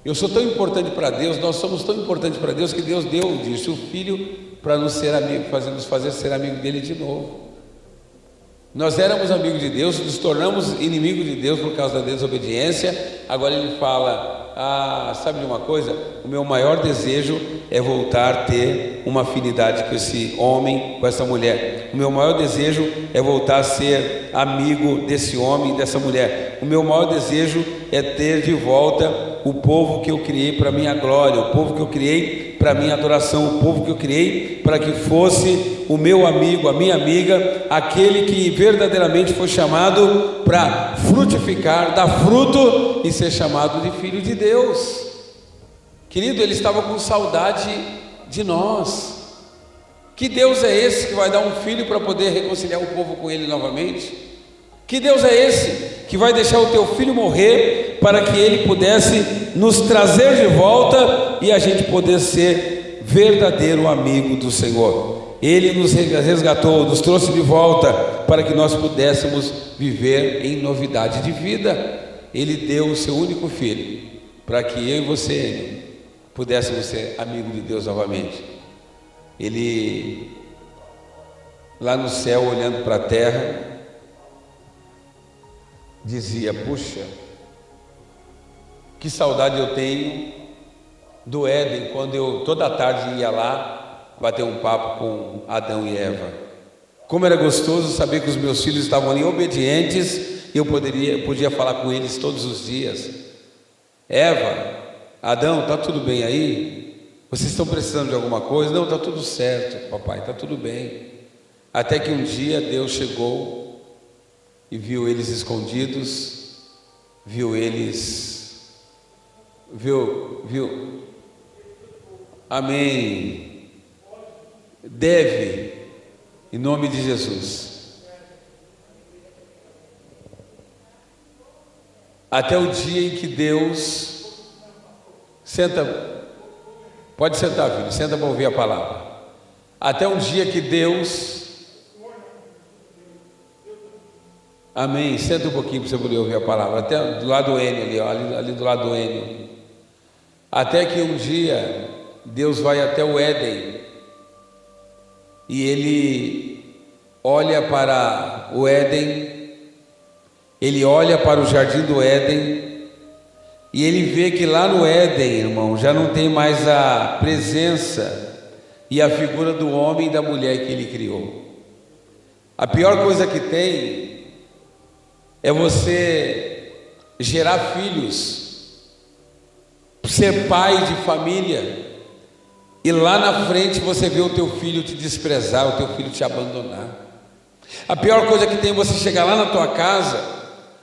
Eu sou tão importante para Deus, nós somos tão importantes para Deus que Deus disse o Filho para nos ser amigo, nos fazer ser amigo dele de novo. Nós éramos amigos de Deus, nos tornamos inimigos de Deus por causa da desobediência. Agora Ele fala: sabe de uma coisa? O meu maior desejo é voltar a ter uma afinidade com esse homem, com essa mulher. O meu maior desejo é voltar a ser amigo desse homem e dessa mulher. O meu maior desejo é ter de volta o povo que eu criei para a minha glória, o povo que eu criei para a minha adoração, o povo que eu criei para que fosse o meu amigo, a minha amiga, aquele que verdadeiramente foi chamado para frutificar, dar fruto e ser chamado de filho de Deus. Querido, Ele estava com saudade de nós. Que Deus é esse que vai dar um filho para poder reconciliar o povo com Ele novamente? Que Deus é esse que vai deixar o teu filho morrer para que Ele pudesse nos trazer de volta e a gente poder ser verdadeiro amigo do Senhor? Ele nos resgatou, nos trouxe de volta para que nós pudéssemos viver em novidade de vida. Ele deu o seu único filho para que eu e você pudéssemos ser amigos de Deus novamente. Ele, lá no céu, olhando para a terra, dizia: puxa, que saudade eu tenho do Éden, quando eu toda tarde ia lá bater um papo com Adão e Eva. Como era gostoso saber que os meus filhos estavam ali obedientes e eu podia falar com eles todos os dias. Eva, Adão, está tudo bem aí? Vocês estão precisando de alguma coisa? Não, está tudo certo, papai, está tudo bem. Até que um dia Deus chegou e viu eles escondidos, viu. Amém. Deve, em nome de Jesus. Até o dia em que Deus senta, pode sentar, filho, senta para ouvir a palavra. Até um dia que Deus Amém. Senta um pouquinho para você poder ouvir a palavra. Até do lado do Enio ali, ó, ali do lado do Enio. Até que um dia Deus vai até o Éden e Ele olha para o Éden, Ele olha para o jardim do Éden e Ele vê que lá no Éden, irmão, já não tem mais a presença e a figura do homem e da mulher que Ele criou. A pior coisa que tem é você gerar filhos, ser pai de família, e lá na frente você vê o teu filho te desprezar, o teu filho te abandonar. A pior coisa que tem é você chegar lá na tua casa,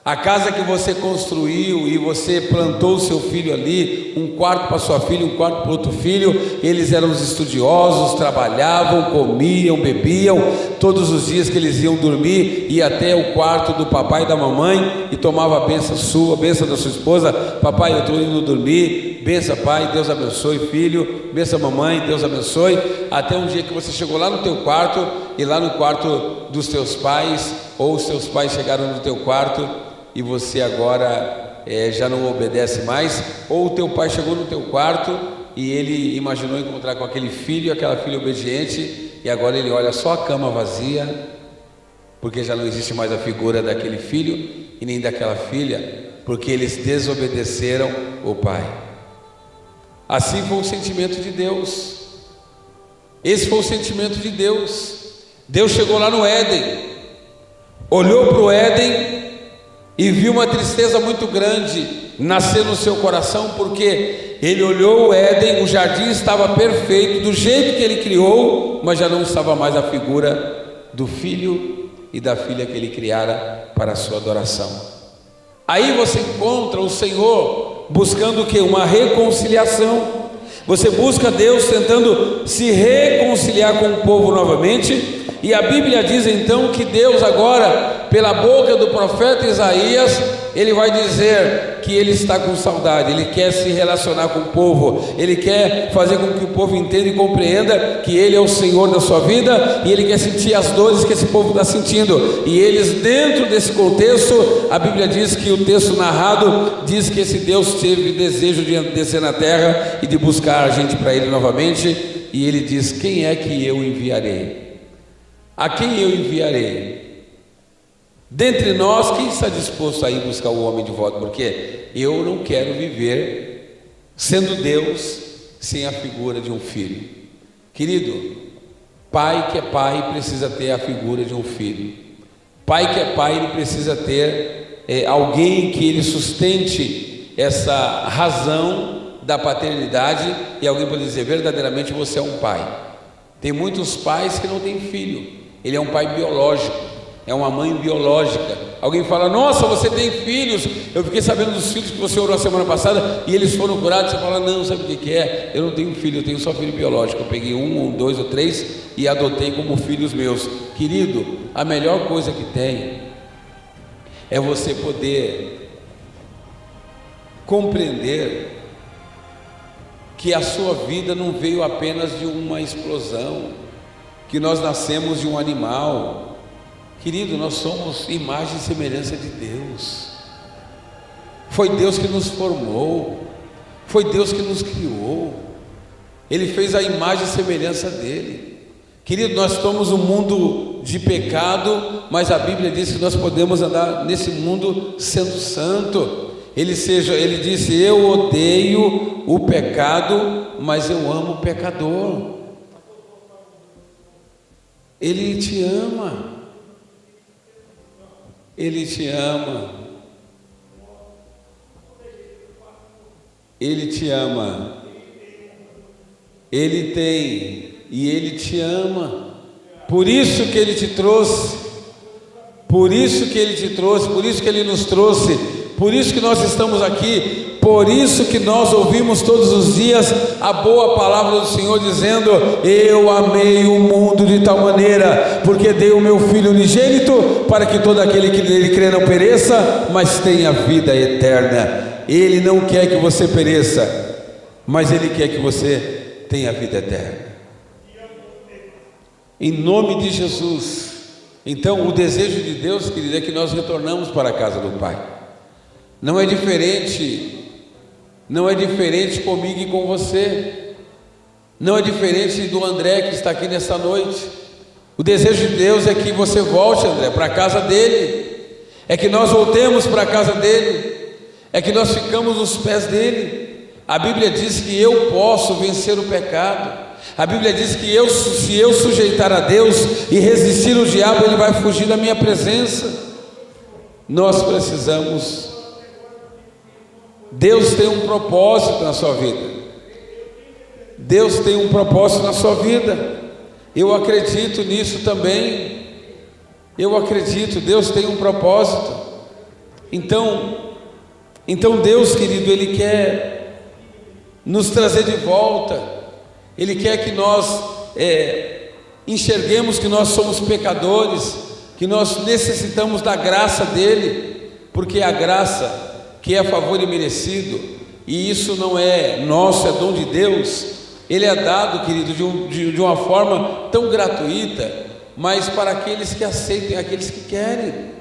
a casa que você construiu e você plantou o seu filho ali, um quarto para sua filha, um quarto para outro filho. Eles eram os estudiosos, trabalhavam, comiam, bebiam. Todos os dias que eles iam dormir, ia até o quarto do papai e da mamãe e tomava a bênção sua, a bênção da sua esposa. Papai, eu estou indo dormir. Bênção, pai, Deus abençoe, filho. Bênção, mamãe, Deus abençoe. Até um dia que você chegou lá no teu quarto, e lá no quarto dos teus pais, ou os teus pais chegaram no teu quarto e você agora já não obedece mais, ou o teu pai chegou no teu quarto e ele imaginou encontrar com aquele filho e aquela filha obediente, e agora ele olha só a cama vazia, porque já não existe mais a figura daquele filho e nem daquela filha, porque eles desobedeceram o pai. Assim foi o sentimento de Deus. Esse foi o sentimento de Deus. Deus chegou lá no Éden, olhou para o Éden e viu uma tristeza muito grande nascer no seu coração, porque ele olhou o Éden, o jardim estava perfeito, do jeito que ele criou, mas já não estava mais a figura do filho e da filha que ele criara para a sua adoração. Aí você encontra o Senhor buscando o que? Uma reconciliação. Você busca Deus tentando se reconciliar com o povo novamente. E a Bíblia diz então que Deus agora, pela boca do profeta Isaías, ele vai dizer que ele está com saudade, ele quer se relacionar com o povo, ele quer fazer com que o povo entenda e compreenda que ele é o Senhor da sua vida, e ele quer sentir as dores que esse povo está sentindo. E eles, dentro desse contexto, a Bíblia diz que o texto narrado diz que esse Deus teve desejo de descer na terra e de buscar a gente para ele novamente, e ele diz: quem é que eu enviarei? A quem eu enviarei? Dentre nós, quem está disposto a ir buscar o homem de volta? Porque eu não quero viver sendo Deus sem a figura de um filho. Querido, pai que é pai precisa ter a figura de um filho. Pai que é pai, ele precisa ter alguém que ele sustente essa razão da paternidade, e alguém pode dizer: verdadeiramente você é um pai. Tem muitos pais que não têm filho. Ele é um pai biológico, é uma mãe biológica. Alguém fala: nossa, você tem filhos, eu fiquei sabendo dos filhos que você orou a semana passada e eles foram curados. Você fala: não, sabe o que é? Eu não tenho filho, eu tenho só filho biológico. Eu peguei um, ou dois ou três e adotei como filhos meus. Querido, a melhor coisa que tem é você poder compreender que a sua vida não veio apenas de uma explosão, que nós nascemos de um animal. Querido, nós somos imagem e semelhança de Deus. Foi Deus que nos formou, foi Deus que nos criou, Ele fez a imagem e semelhança dEle. Querido, nós estamos num mundo de pecado, mas a Bíblia diz que nós podemos andar nesse mundo sendo santo. Ele disse: eu odeio o pecado, mas eu amo o pecador. Ele te ama, Ele te ama, Ele te ama, Ele tem e Ele te ama. Por isso que Ele te trouxe, por isso que Ele te trouxe, por isso que Ele nos trouxe, por isso que nós estamos aqui. Por isso que nós ouvimos todos os dias a boa palavra do Senhor dizendo: eu amei o mundo de tal maneira, porque dei o meu Filho unigênito, para que todo aquele que nele crê não pereça, mas tenha vida eterna. Ele não quer que você pereça, mas Ele quer que você tenha vida eterna. Em nome de Jesus, Então, o desejo de Deus, querido, é que nós retornamos para a casa do Pai. Não é diferente comigo e com você. Não é diferente do André que está aqui nessa noite. O desejo de Deus é que você volte, André, para a casa dele. É que nós voltemos para a casa dele. É que nós ficamos nos pés dele. A Bíblia diz que eu posso vencer o pecado. A Bíblia diz que se eu sujeitar a Deus e resistir ao diabo, ele vai fugir da minha presença. Nós precisamos. Deus tem um propósito na sua vida. Deus tem um propósito na sua vida. Eu acredito nisso também. Eu acredito, Deus tem um propósito. Então Deus, querido, Ele quer nos trazer de volta. Ele quer que nós enxerguemos que nós somos pecadores, que nós necessitamos da graça dEle, porque a graça que é a favor e merecido, e isso não é nosso, é dom de Deus. Ele é dado, querido, de uma forma tão gratuita, mas para aqueles que aceitem, aqueles que querem.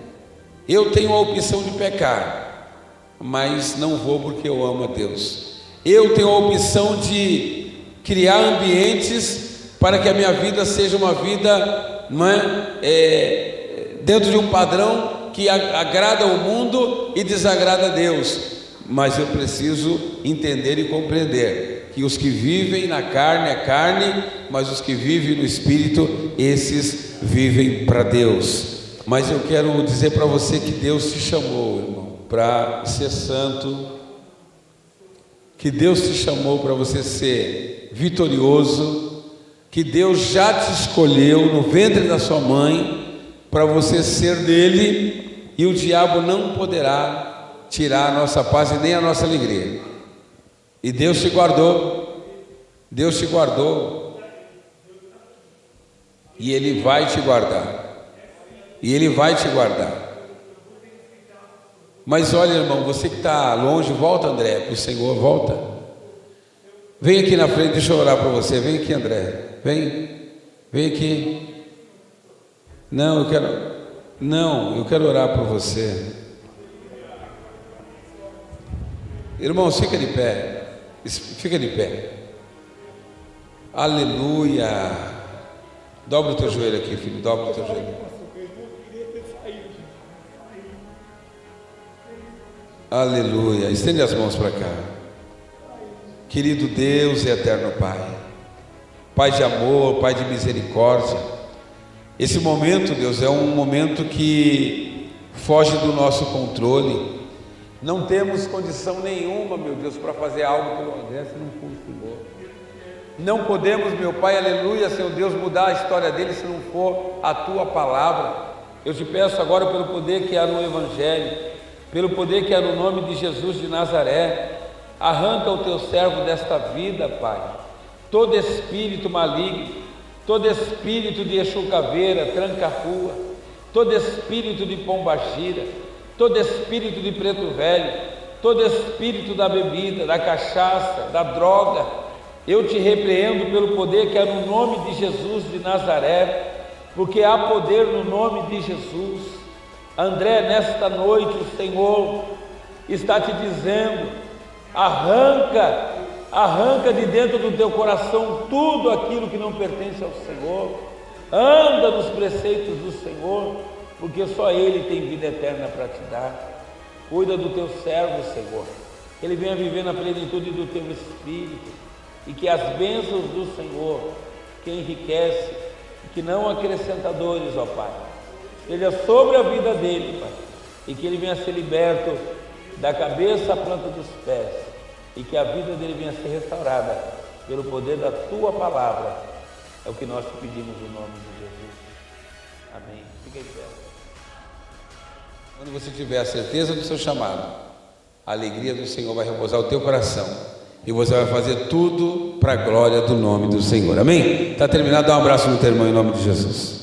Eu tenho a opção de pecar, mas não vou porque eu amo a Deus. Eu tenho a opção de criar ambientes para que a minha vida seja uma vida, dentro de um padrão que agrada ao mundo e desagrada a Deus. Mas eu preciso entender e compreender que os que vivem na carne é carne, mas os que vivem no Espírito, esses vivem para Deus. Mas eu quero dizer para você que Deus te chamou, irmão, para ser santo, que Deus te chamou para você ser vitorioso, que Deus já te escolheu no ventre da sua mãe para você ser dele, e o diabo não poderá tirar a nossa paz e nem a nossa alegria. E Deus te guardou, Deus te guardou, e Ele vai te guardar, e Ele vai te guardar. Mas olha, irmão, você que está longe, volta, André, para o Senhor, volta. Vem aqui na frente, deixa eu orar para você. Vem aqui, André, vem aqui. Não, eu quero orar por você. Irmãos, fica de pé. Aleluia. Dobra o teu joelho aqui, filho, dobra o teu joelho. Aleluia. Estende as mãos para cá. Querido Deus e eterno Pai, Pai de amor, Pai de misericórdia, esse momento, Deus, é um momento que foge do nosso controle. Não temos condição nenhuma, meu Deus, para fazer algo pelo André se não for o Senhor. Não podemos, meu Pai, aleluia, Senhor Deus, mudar a história dele se não for a Tua palavra. Eu te peço agora pelo poder que há no Evangelho, pelo poder que há no nome de Jesus de Nazaré, arranca o Teu servo desta vida, Pai. Todo espírito maligno, todo espírito de Exu Caveira, tranca-rua, todo espírito de pombagira, todo espírito de preto velho, todo espírito da bebida, da cachaça, da droga, eu te repreendo pelo poder que há no nome de Jesus de Nazaré, porque há poder no nome de Jesus. André, nesta noite o Senhor está te dizendo: arranca de dentro do teu coração tudo aquilo que não pertence ao Senhor, anda nos preceitos do Senhor, porque só Ele tem vida eterna para te dar. Cuida do teu servo, Senhor, que ele venha viver na plenitude do teu Espírito, e que as bênçãos do Senhor, que enriquece, que não acrescentadores, ó Pai, seja sobre a vida dele, Pai, e que ele venha ser liberto da cabeça à planta dos pés, e que a vida dele venha ser restaurada pelo poder da Tua palavra. É o que nós te pedimos no nome de Jesus. Amém. Fique em pé. Quando você tiver a certeza do seu chamado, a alegria do Senhor vai repousar o teu coração, e você vai fazer tudo para a glória do nome do Senhor. Amém? Está terminado. Dá um abraço no teu irmão em nome de Jesus.